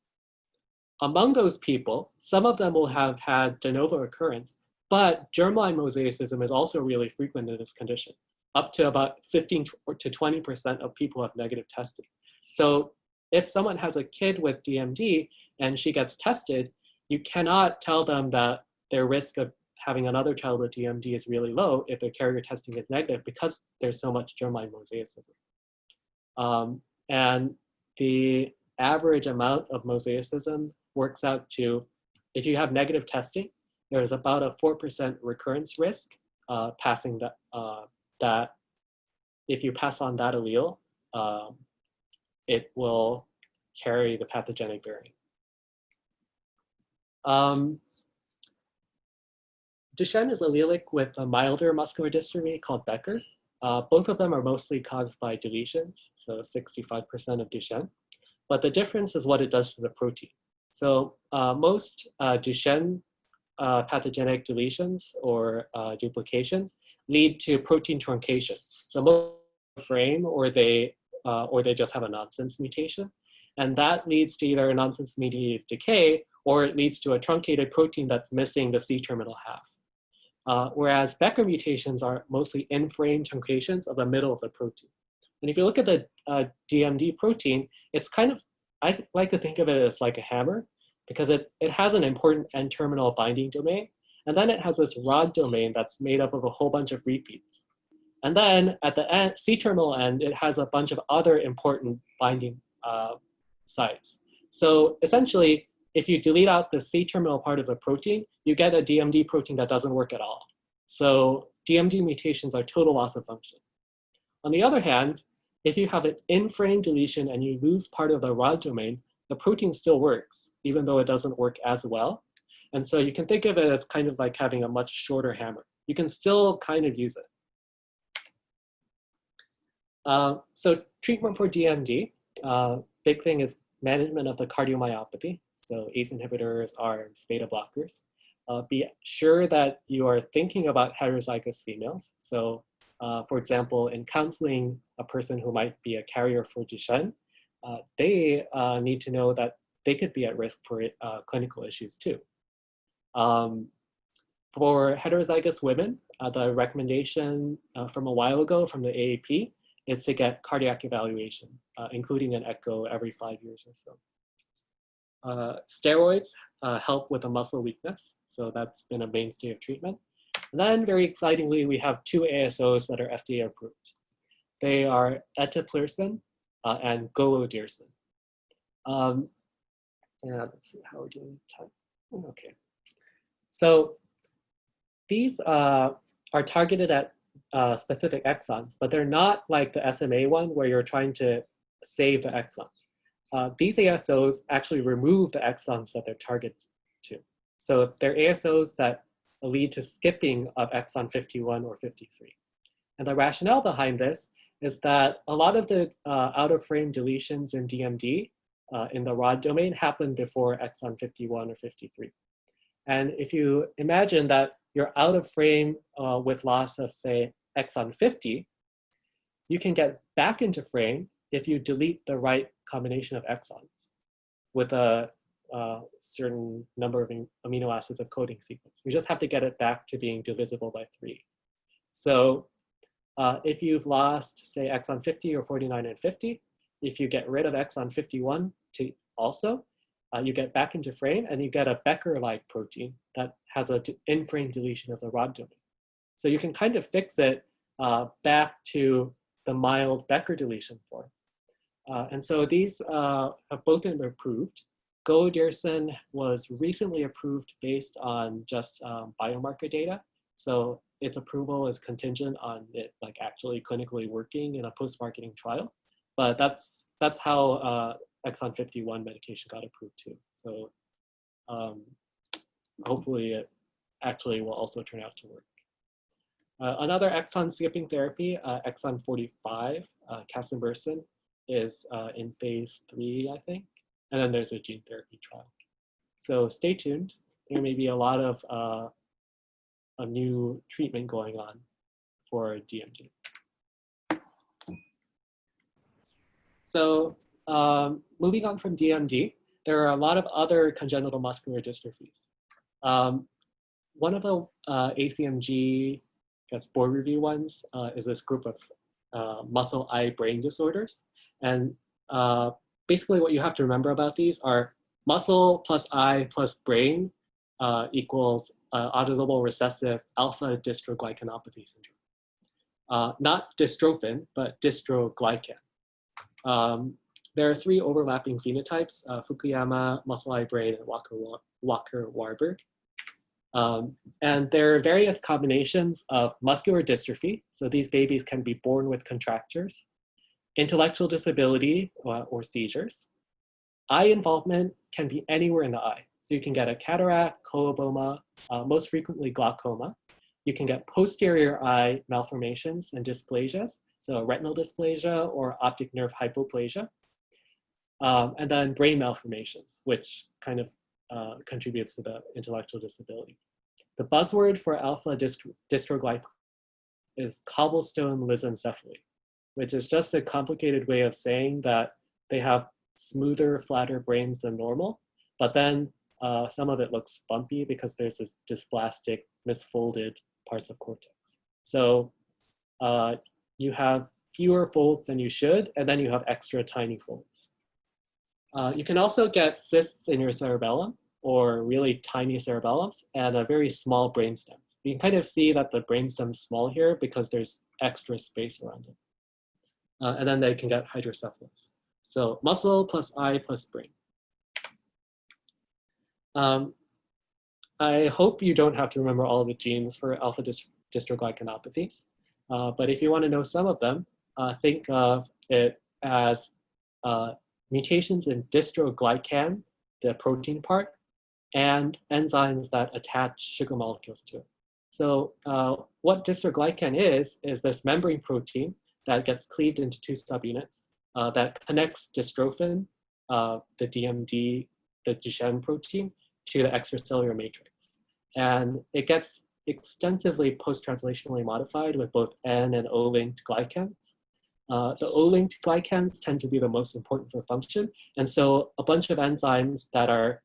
Among those people, some of them will have had de novo occurrence, but germline mosaicism is also really frequent in this condition. Up to about 15 to 20% of people have negative testing. So if someone has a kid with DMD and she gets tested, you cannot tell them that their risk of having another child with DMD is really low if their carrier testing is negative because there's so much germline mosaicism. And the average amount of mosaicism works out to, if you have negative testing, there's about a 4% recurrence risk passing that if you pass on that allele, it will carry the pathogenic variant. Duchenne is allelic with a milder muscular dystrophy called Becker. Both of them are mostly caused by deletions, so 65% of Duchenne. But the difference is what it does to the protein. So most Duchenne pathogenic deletions or duplications lead to protein truncation. So most frame or they just have a nonsense mutation. And that leads to either a nonsense mediated decay or it leads to a truncated protein that's missing the C-terminal half. Whereas Becker mutations are mostly in-frame truncations of the middle of the protein. And if you look at the DMD protein, it's kind of, I like to think of it as like a hammer because it has an important N-terminal binding domain. And then it has this rod domain that's made up of a whole bunch of repeats. And then at the end, C-terminal end, it has a bunch of other important binding sites. So essentially, if you delete out the C-terminal part of the protein, you get a DMD protein that doesn't work at all. So DMD mutations are total loss of function. On the other hand, if you have an in-frame deletion and you lose part of the rod domain, the protein still works, even though it doesn't work as well. And so you can think of it as kind of like having a much shorter hammer. You can still kind of use it. So treatment for DMD, big thing is management of the cardiomyopathy. So ACE inhibitors, ARBs, beta blockers. Be sure that you are thinking about heterozygous females. So for example, in counseling a person who might be a carrier for Duchenne, they need to know that they could be at risk for clinical issues too. For heterozygous women, the recommendation from a while ago from the AAP is to get cardiac evaluation, including an echo every 5 years or so. Steroids help with the muscle weakness, so that's been a mainstay of treatment. And then very excitingly, we have 2 ASOs that are FDA approved. They are eteplirsen and golodirsen. And let's see how we're doing time. Okay. So these are targeted at specific exons, but they're not like the SMA one where you're trying to save the exon. These ASOs actually remove the exons that they're targeted to. So they're ASOs that lead to skipping of exon 51 or 53. And the rationale behind this is that a lot of the out-of-frame deletions in DMD in the rod domain happen before exon 51 or 53. And if you imagine that you're out of frame with loss of, say, exon 50, you can get back into frame if you delete the right combination of exons with a certain number of amino acids of coding sequence. You just have to get it back to being divisible by 3. So if you've lost, say, exon 50 or 49 and 50, if you get rid of exon 51 to also, you get back into frame and you get a Becker-like protein that has an in-frame deletion of the rod domain. So you can kind of fix it back to the mild Becker deletion form. And so these have both been approved. Golodirsen was recently approved based on just biomarker data. So its approval is contingent on it like actually clinically working in a post-marketing trial. But that's how exon 51 medication got approved too. So hopefully it actually will also turn out to work. Another exon skipping therapy, exon 45, casimersen, is in phase 3, I think. And then there's a gene therapy trial. So stay tuned. There may be a lot of a new treatment going on for DMD. So moving on from DMD, there are a lot of other congenital muscular dystrophies. One of the ACMG, I guess, board review ones is this group of muscle eye brain disorders. And basically what you have to remember about these are muscle plus eye plus brain equals autosomal recessive alpha dystroglycanopathy syndrome. Not dystrophin, but dystroglycan. There are 3 overlapping phenotypes, Fukuyama, muscle eye brain, and Walker-Warburg. And there are various combinations of muscular dystrophy. So these babies can be born with contractures, intellectual disability or seizures. Eye involvement can be anywhere in the eye. So you can get a cataract, coloboma, most frequently glaucoma. You can get posterior eye malformations and dysplasias, so retinal dysplasia or optic nerve hypoplasia. And then brain malformations, which kind of contributes to the intellectual disability. The buzzword for alpha dystroglycan is cobblestone lysencephaly, which is just a complicated way of saying that they have smoother, flatter brains than normal, but then some of it looks bumpy because there's this dysplastic, misfolded parts of cortex. So you have fewer folds than you should, and then you have extra tiny folds. You can also get cysts in your cerebellum or really tiny cerebellums and a very small brainstem. You can kind of see that the brainstem's small here because there's extra space around it. And then they can get hydrocephalus. So muscle plus eye plus brain. I hope you don't have to remember all of the genes for alpha dystroglycanopathies. But if you want to know some of them, think of it as mutations in dystroglycan, the protein part, and enzymes that attach sugar molecules to it. So what dystroglycan is this membrane protein that gets cleaved into 2 subunits that connects dystrophin, the DMD, the Duchenne protein, to the extracellular matrix. And it gets extensively post-translationally modified with both N and O-linked glycans. the O-linked glycans tend to be the most important for function. And so a bunch of enzymes that are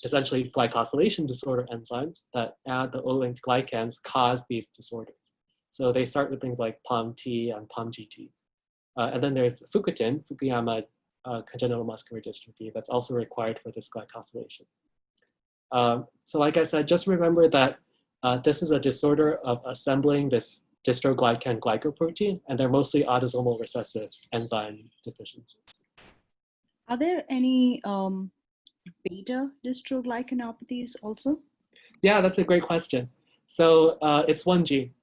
essentially glycosylation disorder enzymes that add the O-linked glycans cause these disorders. So they start with things like POMT and POMGT. And then there's Fukutin, Fukuyama congenital muscular dystrophy, that's also required for this glycosylation. So like I said, just remember that this is a disorder of assembling this dystroglycan glycoprotein, and they're mostly autosomal recessive enzyme deficiencies. Are there any beta dystroglycanopathies also? Yeah, that's a great question. So it's one gene.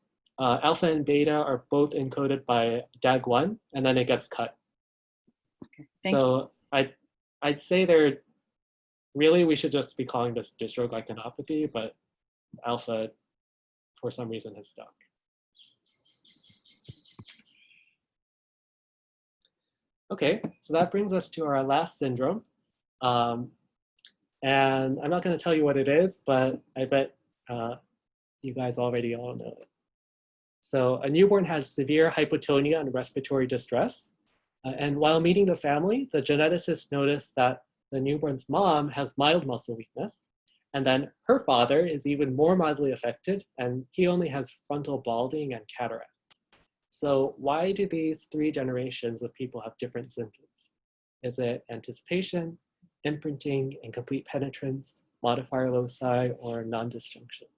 Alpha and beta are both encoded by DAG1, and then it gets cut. Okay, thank you. So I'd say they're really, we should just be calling this dystroglycanopathy, but alpha, for some reason, has stuck. Okay, so that brings us to our last syndrome. And I'm not going to tell you what it is, but I bet you guys already all know it. So a newborn has severe hypotonia and respiratory distress. And while meeting the family, the geneticist noticed that the newborn's mom has mild muscle weakness. And then her father is even more mildly affected, and he only has frontal balding and cataracts. So why do these three generations of people have different symptoms? Is it anticipation, imprinting, incomplete penetrance, modifier loci, or non-disjunction?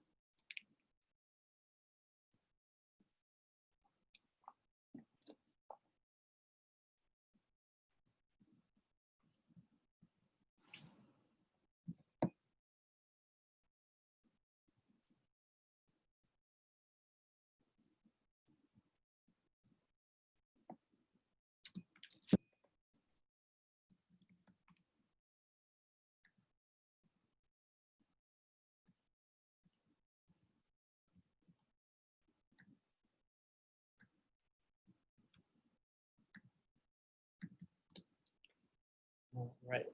All right.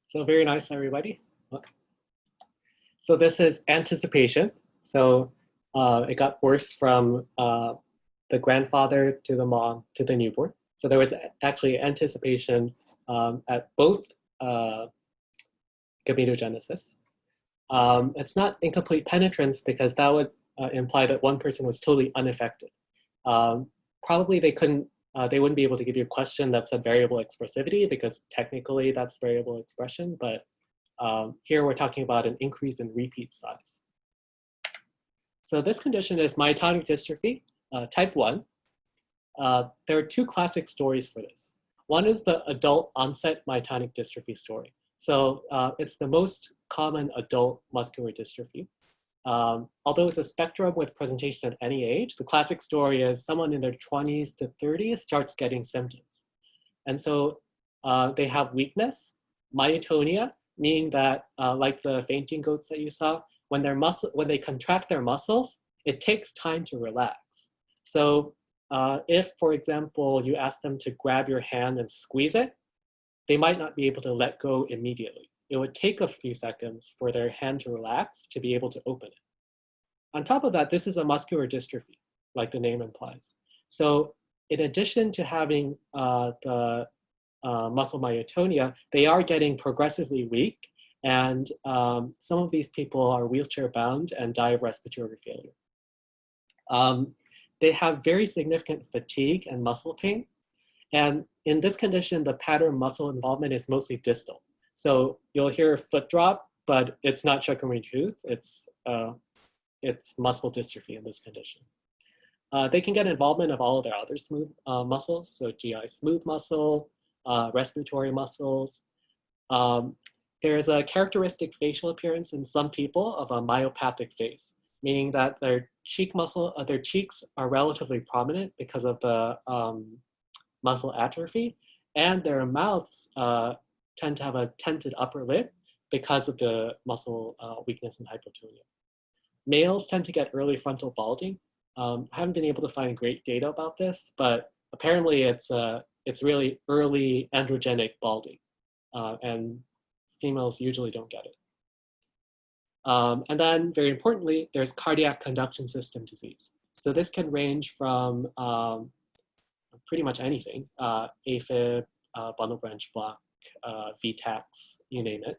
So very nice, everybody. So this is anticipation. So it got worse from the grandfather to the mom to the newborn. So there was actually anticipation at both gametogenesis. It's not incomplete penetrance because that would imply that one person was totally unaffected. Probably they wouldn't be able to give you a question that said variable expressivity because technically that's variable expression, but here we're talking about an increase in repeat size. So this condition is myotonic dystrophy, type 1. There are two classic stories for this. One is the adult onset myotonic dystrophy story. So it's the most common adult muscular dystrophy. Although it's a spectrum with presentation at any age, the classic story is someone in their 20s to 30s starts getting symptoms. And so they have weakness, myotonia, meaning that like the fainting goats that you saw, when they contract their muscles, it takes time to relax. So if, for example, you ask them to grab your hand and squeeze it, they might not be able to let go immediately. It would take a few seconds for their hand to relax to be able to open it. On top of that, this is a muscular dystrophy, like the name implies. So in addition to having the muscle myotonia, they are getting progressively weak, and some of these people are wheelchair bound and die of respiratory failure. They have very significant fatigue and muscle pain. And in this condition, the pattern muscle involvement is mostly distal. So you'll hear a foot drop, but it's not Charcot-Marie-Tooth, it's muscle dystrophy in this condition. They can get involvement of all of their other smooth muscles, so GI smooth muscle, respiratory muscles. There's a characteristic facial appearance in some people of a myopathic face, meaning that their their cheeks are relatively prominent because of the muscle atrophy, and their mouths tend to have a tented upper lip because of the muscle weakness and hypotonia. Males tend to get early frontal balding. I haven't been able to find great data about this, but apparently it's really early androgenic balding, and females usually don't get it. And then, very importantly, there's cardiac conduction system disease. So this can range from pretty much anything, AFib, bundle branch block, VTAX, you name it.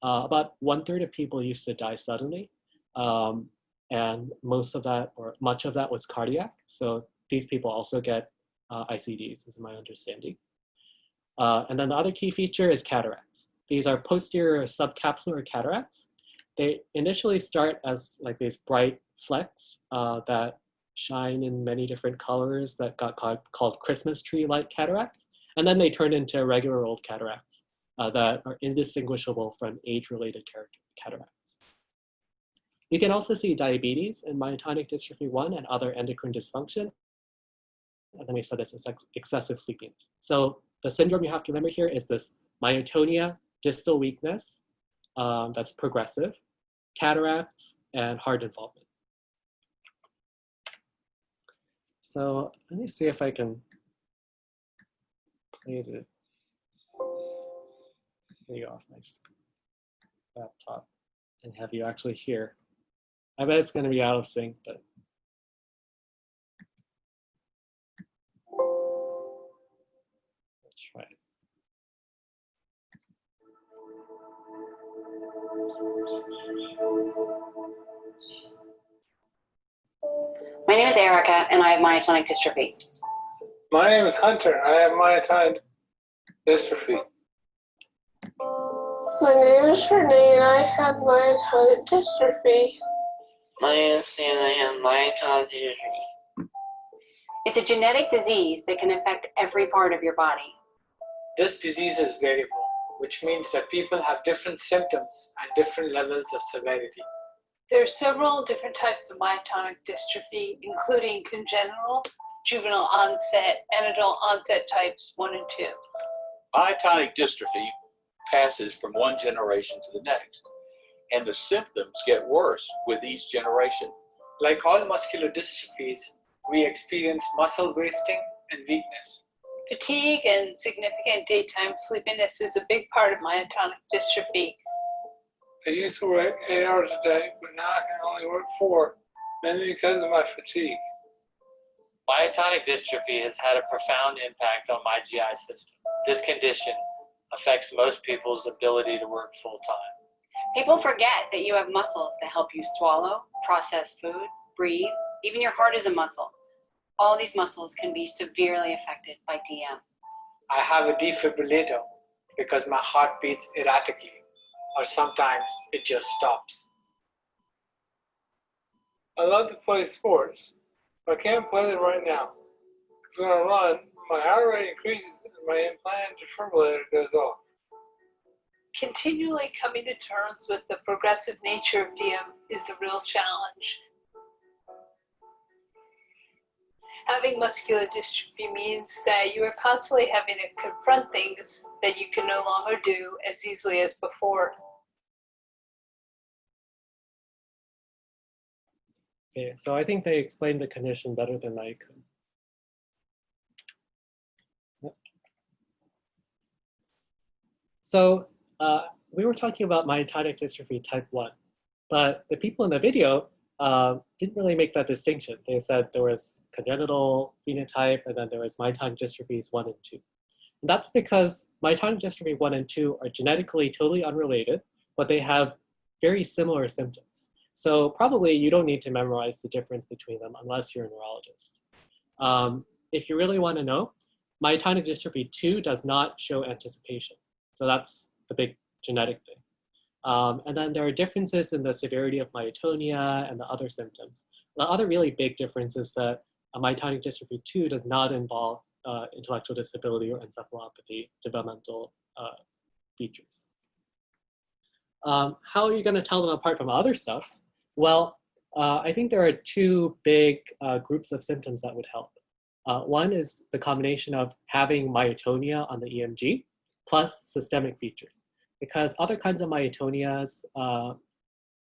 About 1/3 of people used to die suddenly. And most of that, or much of that, was cardiac. So these people also get ICDs, is my understanding. And then the other key feature is cataracts. These are posterior subcapsular cataracts. They initially start as like these bright flecks that shine in many different colors that got called Christmas tree-like cataracts. And then they turn into regular old cataracts that are indistinguishable from age-related cataracts. You can also see diabetes and myotonic dystrophy 1 and other endocrine dysfunction. And then we said this is excessive sleepiness. So the syndrome you have to remember here is this myotonia, distal weakness that's progressive, cataracts, and heart involvement. So let me see if I can play the video off my laptop and have you actually hear. I bet it's going to be out of sync, but let's try it. My name is Erica, and I have myotonic dystrophy. My name is Hunter. I have myotonic dystrophy. My name is Renee, and I have myotonic dystrophy. My name is Sam, and I have myotonic dystrophy. It's a genetic disease that can affect every part of your body. This disease is variable, which means that people have different symptoms and different levels of severity. There are several different types of myotonic dystrophy, including congenital, juvenile onset, and adult onset types 1 and 2. Myotonic dystrophy passes from one generation to the next, and the symptoms get worse with each generation. Like all muscular dystrophies, we experience muscle wasting and weakness. Fatigue and significant daytime sleepiness is a big part of myotonic dystrophy. I used to work 8 hours a day, but now I can only work 4, mainly because of my fatigue. Myotonic dystrophy has had a profound impact on my GI system. This condition affects most people's ability to work full-time. People forget that you have muscles that help you swallow, process food, breathe. Even your heart is a muscle. All these muscles can be severely affected by DM. I have a defibrillator because my heart beats erratically, or sometimes it just stops. I love to play sports, but I can't play them right now. Because when I run, my heart rate increases and my implanted defibrillator goes off. Continually coming to terms with the progressive nature of DM is the real challenge. Having muscular dystrophy means that you are constantly having to confront things that you can no longer do as easily as before. Okay, so I think they explained the condition better than I could. Yep. So we were talking about myotonic dystrophy type 1, but the people in the video didn't really make that distinction. They said there was congenital phenotype, and then there was myotonic dystrophies 1 and 2. And that's because myotonic dystrophy 1 and 2 are genetically totally unrelated, but they have very similar symptoms. So probably you don't need to memorize the difference between them unless you're a neurologist. If you really want to know, myotonic dystrophy 2 does not show anticipation. So that's the big genetic thing. And then there are differences in the severity of myotonia and the other symptoms. The other really big difference is that myotonic dystrophy 2 does not involve intellectual disability or encephalopathy developmental features. How are you going to tell them apart from other stuff? Well, I think there are 2 big groups of symptoms that would help. One is the combination of having myotonia on the EMG plus systemic features, because other kinds of myotonias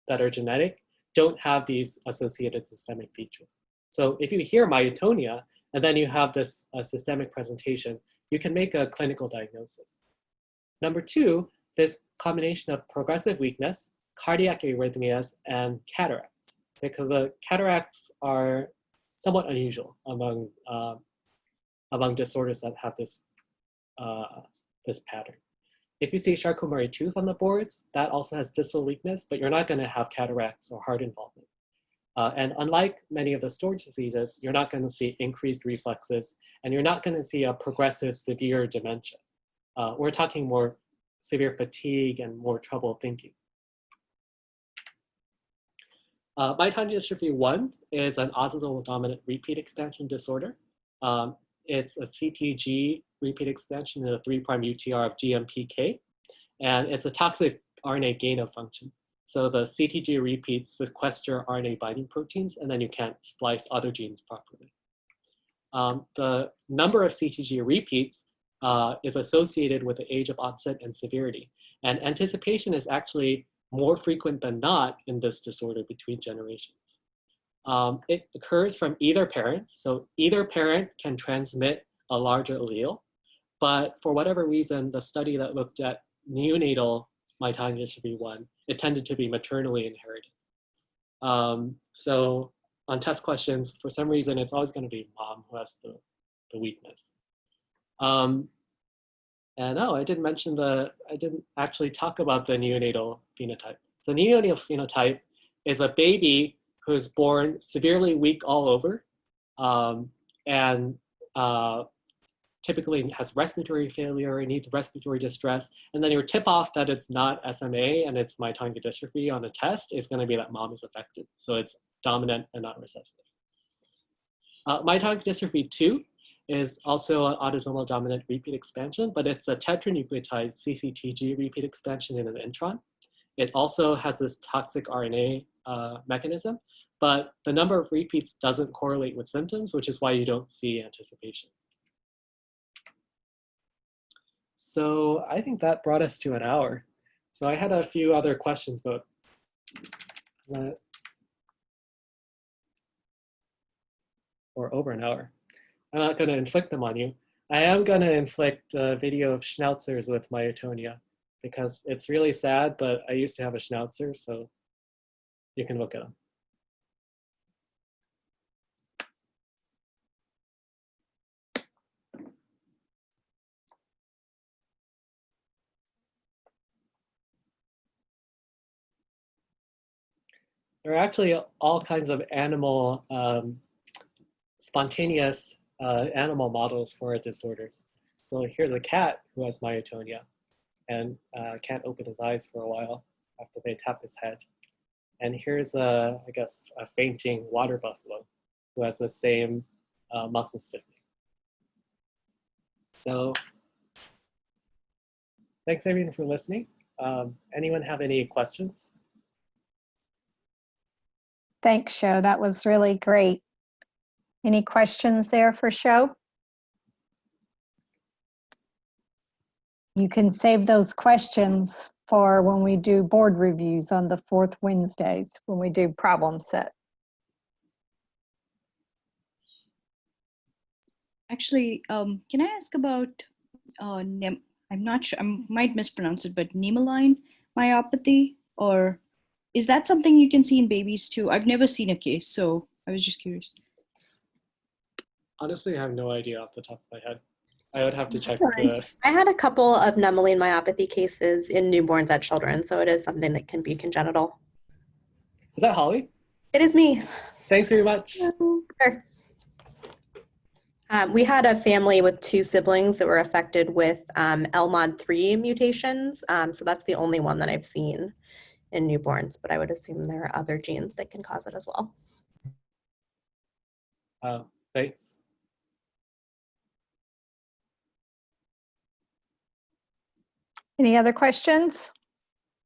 that are genetic don't have these associated systemic features. So if you hear myotonia and then you have this systemic presentation, you can make a clinical diagnosis. Number 2, this combination of progressive weakness, cardiac arrhythmias, and cataracts, because the cataracts are somewhat unusual among disorders that have this this pattern. If you see Charcot-Marie tooth on the boards, that also has distal weakness, but you're not going to have cataracts or heart involvement. And unlike many of the storage diseases, you're not going to see increased reflexes, and you're not going to see a progressive severe dementia. We're talking more severe fatigue and more trouble thinking. Myotonic dystrophy 1 is an autosomal dominant repeat expansion disorder. It's a CTG repeat expansion in a 3' UTR of GMPK, and it's a toxic RNA gain of function. So the CTG repeats sequester RNA binding proteins, and then you can't splice other genes properly. The number of CTG repeats is associated with the age of onset and severity. And anticipation is actually more frequent than not in this disorder between generations. It occurs from either parent. So either parent can transmit a larger allele, but for whatever reason, the study that looked at neonatal myotonic dystrophy 1, it tended to be maternally inherited. So on test questions, for some reason, it's always going to be mom who has the weakness. And oh, I didn't actually talk about the neonatal phenotype. So neonatal phenotype is a baby who's born severely weak all over, and typically has respiratory failure, needs respiratory distress, and then your tip-off that it's not SMA and it's myotonic dystrophy on a test is going to be that mom is affected. So it's dominant and not recessive. Myotonic dystrophy 2 is also an autosomal dominant repeat expansion, but it's a tetranucleotide CCTG repeat expansion in an intron. It also has this toxic RNA mechanism, but the number of repeats doesn't correlate with symptoms, which is why you don't see anticipation. So I think that brought us to an hour. So I had a few other questions, but or over an hour. I'm not going to inflict them on you. I am going to inflict a video of schnauzers with myotonia because it's really sad, but I used to have a schnauzer, so you can look at them. There are actually all kinds of animal, spontaneous animal models for disorders. So here's a cat who has myotonia and can't open his eyes for a while after they tap his head. And here's I guess, a fainting water buffalo who has the same muscle stiffening. So thanks everyone for listening. Anyone have any questions? Thanks, Sho. That was really great. Any questions there for Sho? You can save those questions for when we do board reviews on the 4th Wednesdays, when we do problem set. Actually, can I ask about, I'm not sure, I might mispronounce it, but Nemaline myopathy, or is that something you can see in babies too? I've never seen a case, so I was just curious. Honestly, I have no idea off the top of my head. I would have to check I had a couple of Nemaline myopathy cases in newborns at children, so it is something that can be congenital. Is that Holly? It is me. Thanks very much. Sure. We had a family with 2 siblings that were affected with LMOD3 mutations, so that's the only one that I've seen in newborns, but I would assume there are other genes that can cause it as well. Thanks. Any other questions?